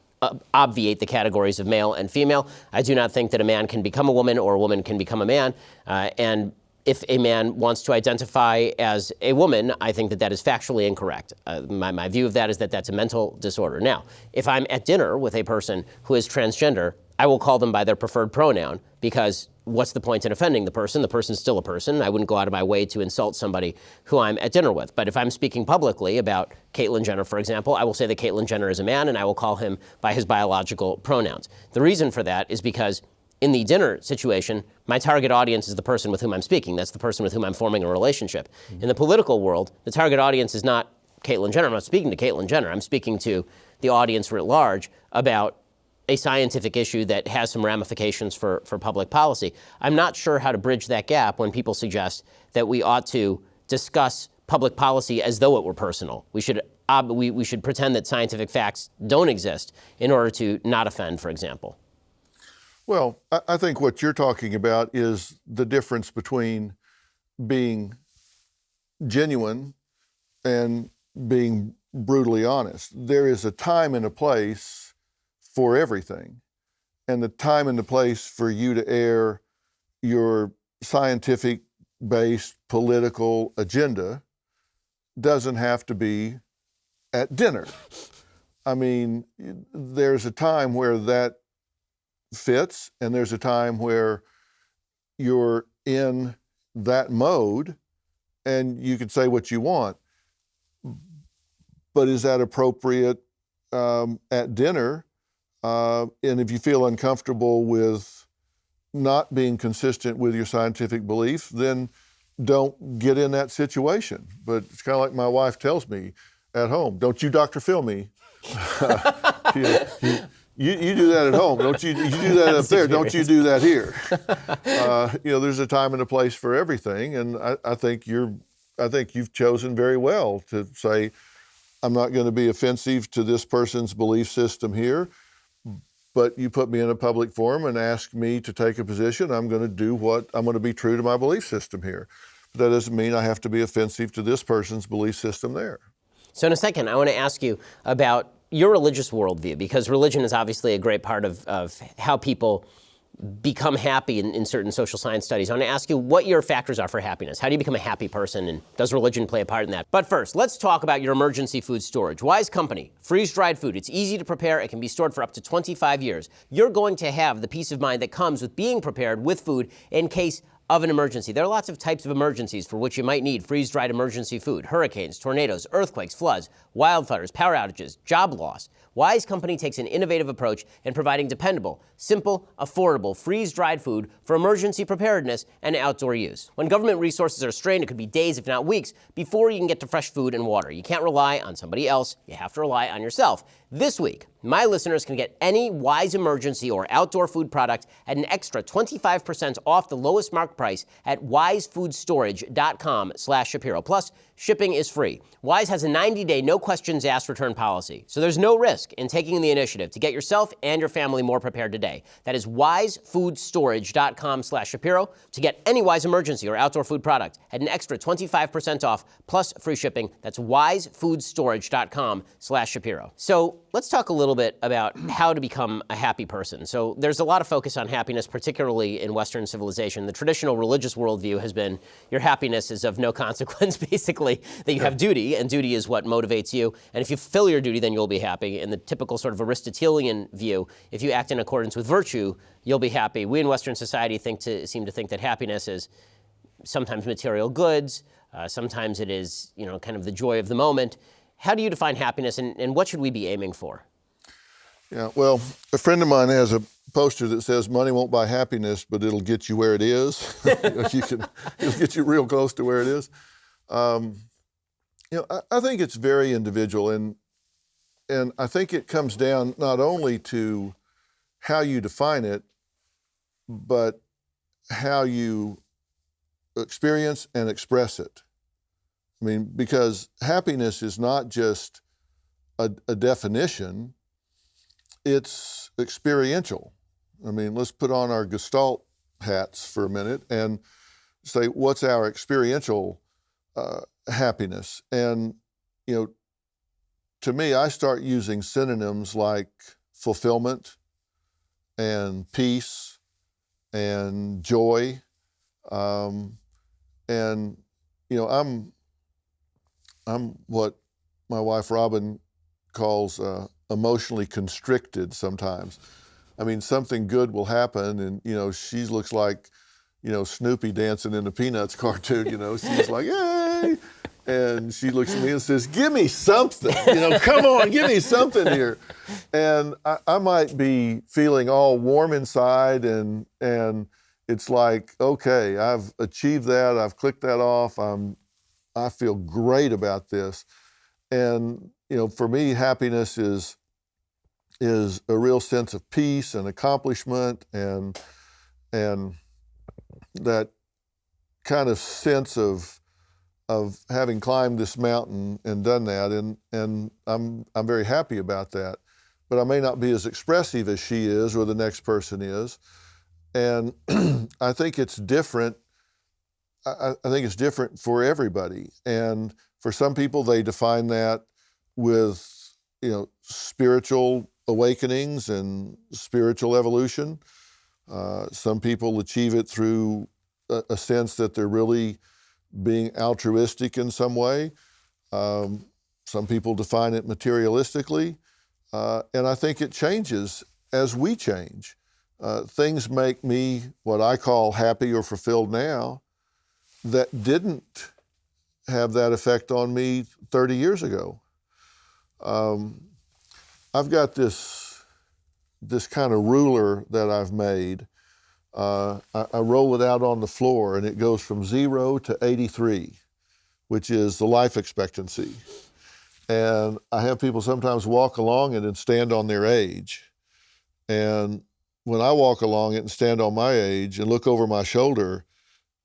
obviate the categories of male and female. I do not think that a man can become a woman or a woman can become a man. And if a man wants to identify as a woman, I think that that is factually incorrect. My view of that is that that's a mental disorder. Now, if I'm at dinner with a person who is transgender, I will call them by their preferred pronoun, because what's the point in offending the person? The person's still a person. I wouldn't go out of my way to insult somebody who I'm at dinner with. But if I'm speaking publicly about Caitlyn Jenner, for example, I will say that Caitlyn Jenner is a man, and I will call him by his biological pronouns. The reason for that is because in the dinner situation, my target audience is the person with whom I'm speaking. That's the person with whom I'm forming a relationship. In the political world, the target audience is not Caitlyn Jenner. I'm not speaking to Caitlyn Jenner. I'm speaking to the audience writ large about a scientific issue that has some ramifications for public policy. I'm not sure how to bridge that gap when people suggest that we ought to discuss public policy as though it were personal. We should pretend that scientific facts don't exist in order to not offend, for example. Well, I think what you're talking about is the difference between being genuine and being brutally honest. There is a time and a place for everything. And the time and the place for you to air your scientific-based political agenda doesn't have to be at dinner. I mean, there's a time where that fits, and there's a time where you're in that mode and you can say what you want. But is that appropriate at dinner? And if you feel uncomfortable with not being consistent with your scientific belief, then don't get in that situation. But it's kind of like my wife tells me at home, don't you Dr. Phil me. You do that at home, don't you? You do that up there, don't you do that here? There's a time and a place for everything, and I think you've chosen very well to say, I'm not going to be offensive to this person's belief system here, but you put me in a public forum and ask me to take a position, I'm going to be true to my belief system here. But that doesn't mean I have to be offensive to this person's belief system there. So in a second, I want to ask you about your religious worldview, because religion is obviously a great part of how people become happy in certain social science studies. I want to ask you what your factors are for happiness. How do you become a happy person, and does religion play a part in that? But first, let's talk about your emergency food storage. Wise Company, freeze-dried food. It's easy to prepare. It can be stored for up to 25 years. You're going to have the peace of mind that comes with being prepared with food in case of an emergency. There are lots of types of emergencies for which you might need freeze-dried emergency food: hurricanes, tornadoes, earthquakes, floods, wildfires, power outages, job loss. Wise Company takes an innovative approach in providing dependable, simple, affordable, freeze-dried food for emergency preparedness and outdoor use. When government resources are strained, it could be days, if not weeks, before you can get to fresh food and water. You can't rely on somebody else. You have to rely on yourself. This week, my listeners can get any Wise emergency or outdoor food product at an extra 25% off the lowest marked price at wisefoodstorage.com/Shapiro. Plus, shipping is free. Wise has a 90-day, no questions asked return policy, so there's no risk in taking the initiative to get yourself and your family more prepared today. That is wisefoodstorage.com/Shapiro to get any Wise emergency or outdoor food product at an extra 25% off plus free shipping. That's wisefoodstorage.com/Shapiro. So let's talk a little bit about how to become a happy person. So there's a lot of focus on happiness, particularly in Western civilization. The traditional religious worldview has been your happiness is of no consequence, basically, that you have duty, and duty is what motivates you. And if you fulfill your duty, then you'll be happy. In the typical sort of Aristotelian view, if you act in accordance with virtue, you'll be happy. We in Western society seem to think that happiness is sometimes material goods, sometimes it is, kind of the joy of the moment. How do you define happiness, and what should we be aiming for? Yeah, well, a friend of mine has a poster that says, money won't buy happiness, but it'll get you where it is. It'll get you real close to where it is. I think it's very individual, and I think it comes down not only to how you define it, but how you experience and express it. I mean, because happiness is not just a definition, it's experiential. I mean, let's put on our Gestalt hats for a minute and say, what's our experiential happiness? And, to me, I start using synonyms like fulfillment and peace and joy. And, I'm what my wife Robin calls emotionally constricted sometimes. I mean, something good will happen, and she looks like, Snoopy dancing in the Peanuts cartoon. She's like, "Yay!" And she looks at me and says, "Give me something. Come on, give me something here." And I might be feeling all warm inside, and it's like, okay, I've achieved that. I've clicked that off. I feel great about this. And, for me, happiness is a real sense of peace and accomplishment and that kind of sense of having climbed this mountain and done that. And I'm very happy about that. But I may not be as expressive as she is or the next person is. And I think it's different. I think it's different for everybody. And for some people, they define that with, spiritual awakenings and spiritual evolution. Some people achieve it through a sense that they're really being altruistic in some way. Some people define it materialistically. And I think it changes as we change. Things make me what I call happy or fulfilled now that didn't have that effect on me 30 years ago. I've got this kind of ruler that I've made. I roll it out on the floor, and it goes from 0 to 83, which is the life expectancy. And I have people sometimes walk along it and stand on their age. And when I walk along it and stand on my age and look over my shoulder,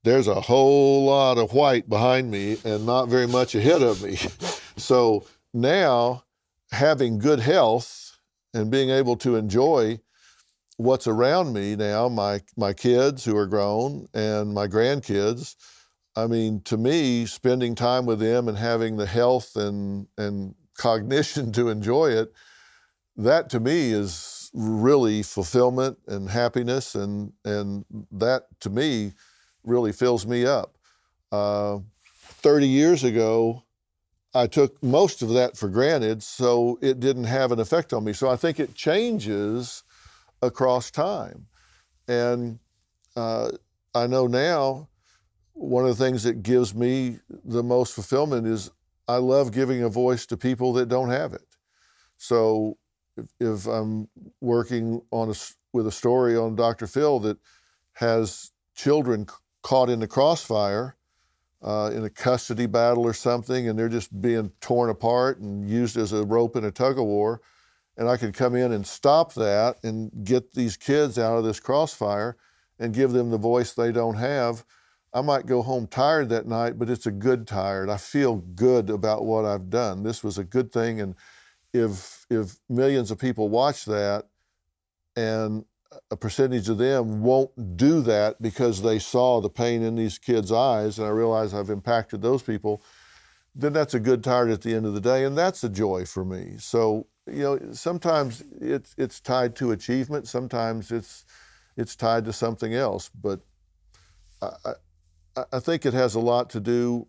there's a whole lot of white behind me and not very much ahead of me. So now, having good health and being able to enjoy what's around me now, my kids who are grown and my grandkids, I mean, to me, spending time with them and having the health and cognition to enjoy it, that to me is really fulfillment and happiness, and that to me really fills me up. 30 years ago, I took most of that for granted, so it didn't have an effect on me. So I think it changes across time. And I know now one of the things that gives me the most fulfillment is I love giving a voice to people that don't have it. So if I'm working with a story on Dr. Phil that has children caught in the crossfire in a custody battle or something, and they're just being torn apart and used as a rope in a tug of war, and I could come in and stop that and get these kids out of this crossfire and give them the voice they don't have, I might go home tired that night, but it's a good tired. I feel good about what I've done. This was a good thing, and if millions of people watch that and a percentage of them won't do that because they saw the pain in these kids' eyes, and I realize I've impacted those people, then that's a good tired at the end of the day, and that's a joy for me. So, sometimes it's tied to achievement, sometimes it's tied to something else, but I think it has a lot to do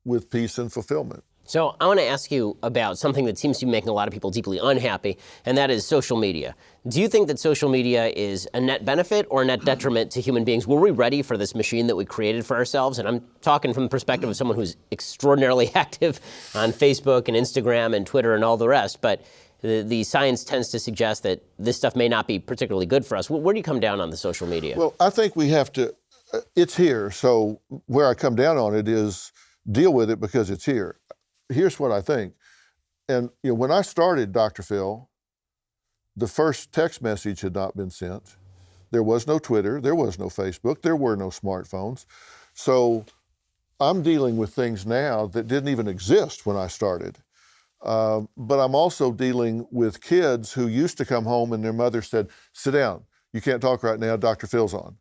with peace and fulfillment. So I want to ask you about something that seems to be making a lot of people deeply unhappy, and that is social media. Do you think that social media is a net benefit or a net detriment to human beings? Were we ready for this machine that we created for ourselves? And I'm talking from the perspective of someone who's extraordinarily active on Facebook and Instagram and Twitter and all the rest, but the science tends to suggest that this stuff may not be particularly good for us. Where do you come down on the social media? Well, I think we have to, it's here, so where I come down on it is deal with it because it's here. here's what I think. And when I started Dr. Phil, the first text message had not been sent. There was no Twitter, there was no Facebook, there were no smartphones. So I'm dealing with things now that didn't even exist when I started. But I'm also dealing with kids who used to come home and their mother said, sit down, you can't talk right now, Dr. Phil's on.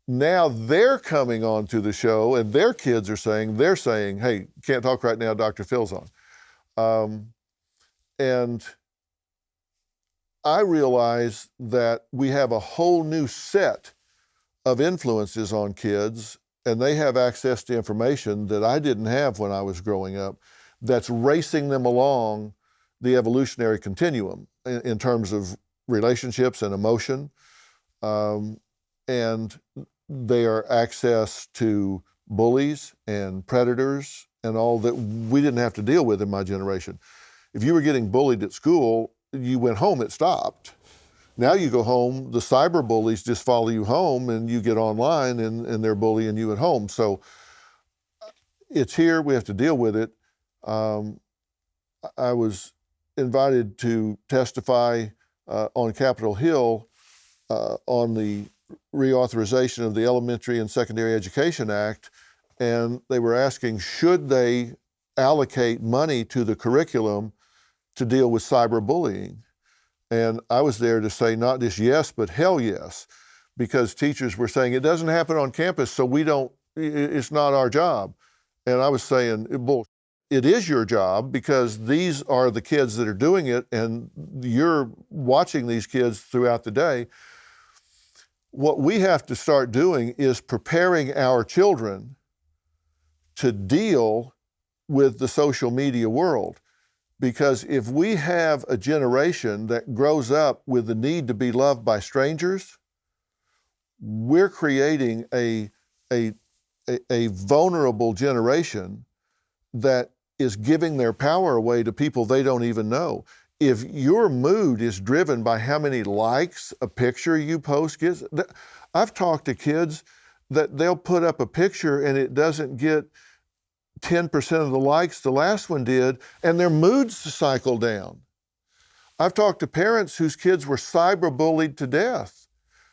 Now they're coming on to the show and their kids are saying, hey, can't talk right now, Dr. Phil's on. And I realize that we have a whole new set of influences on kids, and they have access to information that I didn't have when I was growing up, that's racing them along the evolutionary continuum in terms of relationships and emotion. And they are access to bullies and predators and all that we didn't have to deal with in my generation. If you were getting bullied at school, you went home, it stopped. Now you go home, the cyber bullies just follow you home, and you get online and they're bullying you at home. So it's here, we have to deal with it. I was invited to testify on Capitol Hill on the reauthorization of the Elementary and Secondary Education Act, and they were asking, should they allocate money to the curriculum to deal with cyberbullying? And I was there to say not just yes, but hell yes, because teachers were saying it doesn't happen on campus, so it's not our job. And I was saying, bullshit. It is your job because these are the kids that are doing it and you're watching these kids throughout the day. What we have to start doing is preparing our children to deal with the social media world. Because if we have a generation that grows up with the need to be loved by strangers, we're creating a vulnerable generation that is giving their power away to people they don't even know. If your mood is driven by how many likes a picture you post gets, I've talked to kids that they'll put up a picture and it doesn't get 10% of the likes the last one did, and their moods cycle down. I've talked to parents whose kids were cyberbullied to death.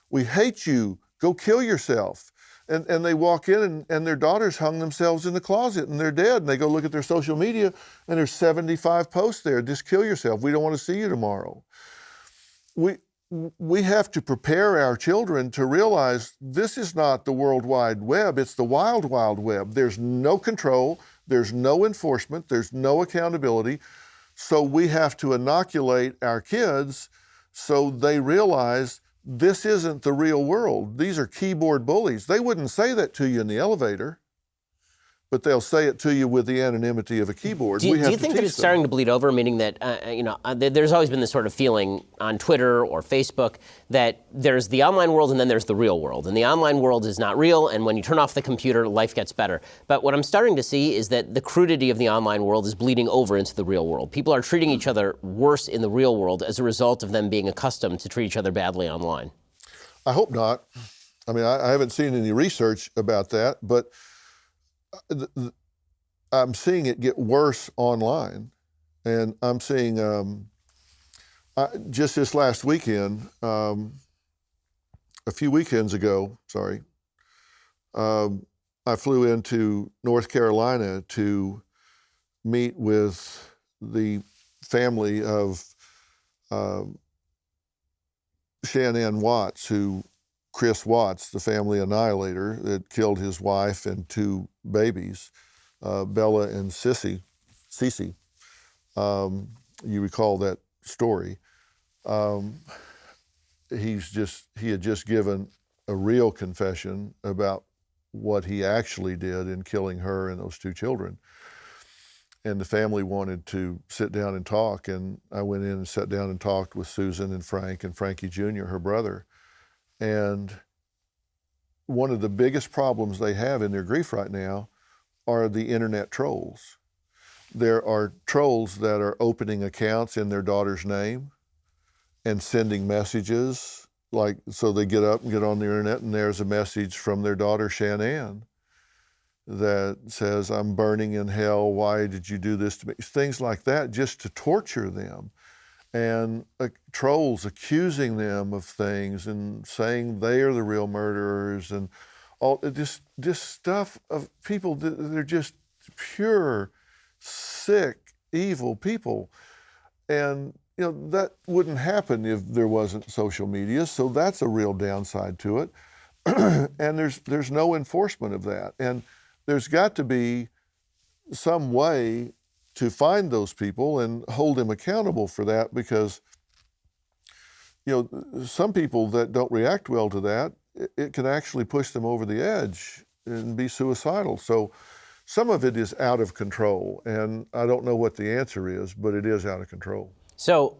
We hate you, go kill yourself. And they walk in and their daughters hung themselves in the closet and they're dead. And they go look at their social media and there's 75 posts there, just kill yourself, we don't want to see you tomorrow. We have to prepare our children to realize this is not the World Wide Web, it's the wild, wild web. There's no control, there's no enforcement, there's no accountability. So we have to inoculate our kids so they realize this isn't the real world. These are keyboard bullies. They wouldn't say that to you in the elevator, but they'll say it to you with the anonymity of a keyboard. Do you think that it's starting to bleed over, meaning that, there's always been this sort of feeling on Twitter or Facebook that there's the online world and then there's the real world. And the online world is not real, and when you turn off the computer, life gets better. But what I'm starting to see is that the crudity of the online world is bleeding over into the real world. People are treating each other worse in the real world as a result of them being accustomed to treat each other badly online. I hope not. I mean, I haven't seen any research about that, but I'm seeing it get worse online, and I'm seeing just this last weekend, a few weekends ago, I flew into North Carolina to meet with the family of Shanann Watts, Chris Watts, the family annihilator that killed his wife and two babies, Bella and Cece. You recall that story. He had just given a real confession about what he actually did in killing her and those two children. And the family wanted to sit down and talk, and I went in and sat down and talked with Susan and Frank and Frankie Jr., her brother. And one of the biggest problems they have in their grief right now are the internet trolls. There are trolls that are opening accounts in their daughter's name and sending messages, so they get up and get on the internet and there's a message from their daughter, Shanann. that says, I'm burning in hell, why did you do this to me? Things like that, just to torture them. And trolls accusing them of things and saying they are the real murderers, and all this stuff of people they're just pure, sick, evil people. And that wouldn't happen if there wasn't social media, so that's a real downside to it. And there's no enforcement of that. And there's got to be some way to find those people and hold them accountable for that, because some people that don't react well to that, it can actually push them over the edge and be suicidal. So some of it is out of control, and I don't know what the answer is, but it is out of control. So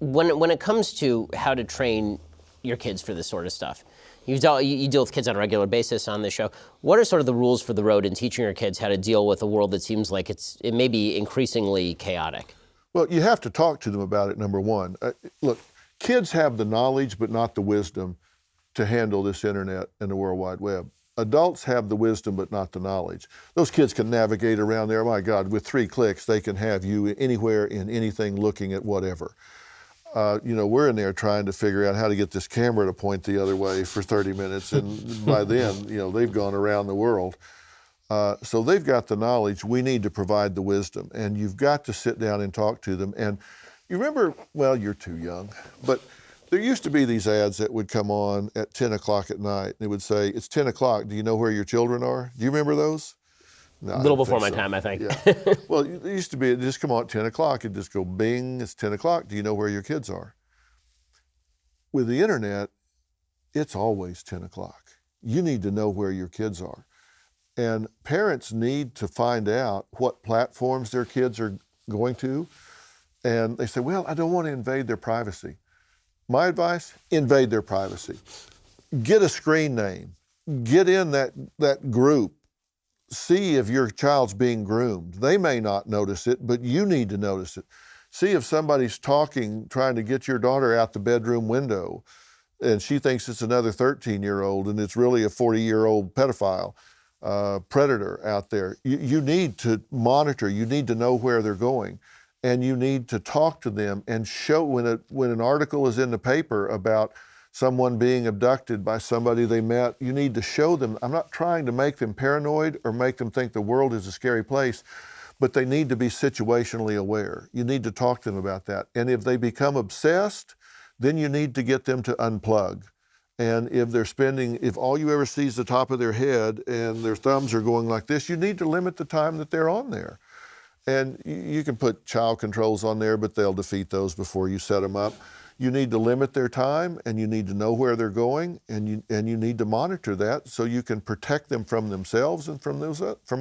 when it comes to how to train your kids for this sort of stuff, you deal with kids on a regular basis on this show. What are sort of the rules for the road in teaching your kids how to deal with a world that seems like it may be increasingly chaotic? Well, you have to talk to them about it, number one. Look, kids have the knowledge but not the wisdom to handle this internet and the World Wide Web. Adults have the wisdom but not the knowledge. Those kids can navigate around there. My God, with 3 clicks, they can have you anywhere in anything looking at whatever. We're in there trying to figure out how to get this camera to point the other way for 30 minutes, and by then, they've gone around the world. So they've got the knowledge. We need to provide the wisdom, and you've got to sit down and talk to them. And you remember, well, you're too young, but there used to be these ads that would come on at 10 o'clock at night. They would say, it's 10 o'clock, do you know where your children are? Do you remember those? No, a little before my time, I think. Yeah. Well, it used to be, it'd just come on at 10 o'clock, it'd just go bing, it's 10 o'clock, do you know where your kids are? With the internet, it's always 10 o'clock. You need to know where your kids are. And parents need to find out what platforms their kids are going to. And they say, well, I don't want to invade their privacy. My advice, invade their privacy. Get a screen name. Get in that group. See if your child's being groomed. They may not notice it, but you need to notice it. See if somebody's trying to get your daughter out the bedroom window, and she thinks it's another 13-year-old, and it's really a 40-year-old pedophile, predator out there. You need to monitor. You need to know where they're going, and you need to talk to them and show when an article is in the paper about someone being abducted by somebody they met, you need to show them. I'm not trying to make them paranoid or make them think the world is a scary place, but they need to be situationally aware. You need to talk to them about that. And if they become obsessed, then you need to get them to unplug. And if all you ever see is the top of their head and their thumbs are going like this, you need to limit the time that they're on there. And you can put child controls on there, but they'll defeat those before you set them up. You need to limit their time, and you need to know where they're going, and you need to monitor that so you can protect them from themselves and from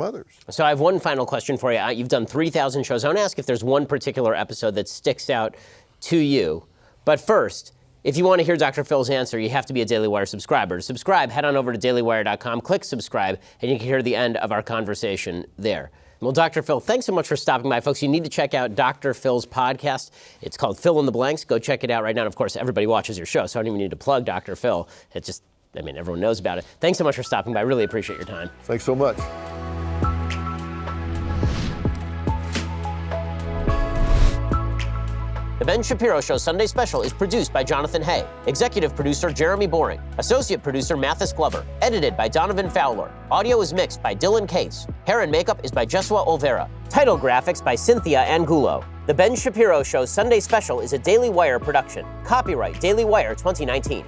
others. So I have one final question for you. You've done 3,000 shows. I want to ask if there's one particular episode that sticks out to you. But first, if you want to hear Dr. Phil's answer, you have to be a Daily Wire subscriber. To subscribe, head on over to dailywire.com, click subscribe, and you can hear the end of our conversation there. Well, Dr. Phil, thanks so much for stopping by. Folks, you need to check out Dr. Phil's podcast. It's called Fill in the Blanks. Go check it out right now. And of course, everybody watches your show, so I don't even need to plug Dr. Phil. Everyone knows about it. Thanks so much for stopping by. I really appreciate your time. Thanks so much. The Ben Shapiro Show Sunday Special is produced by Jonathan Hay. Executive producer Jeremy Boring. Associate producer Mathis Glover. Edited by Donovan Fowler. Audio is mixed by Dylan Case. Hair and makeup is by Jesua Olvera. Title graphics by Cynthia Angulo. The Ben Shapiro Show Sunday Special is a Daily Wire production. Copyright Daily Wire 2019.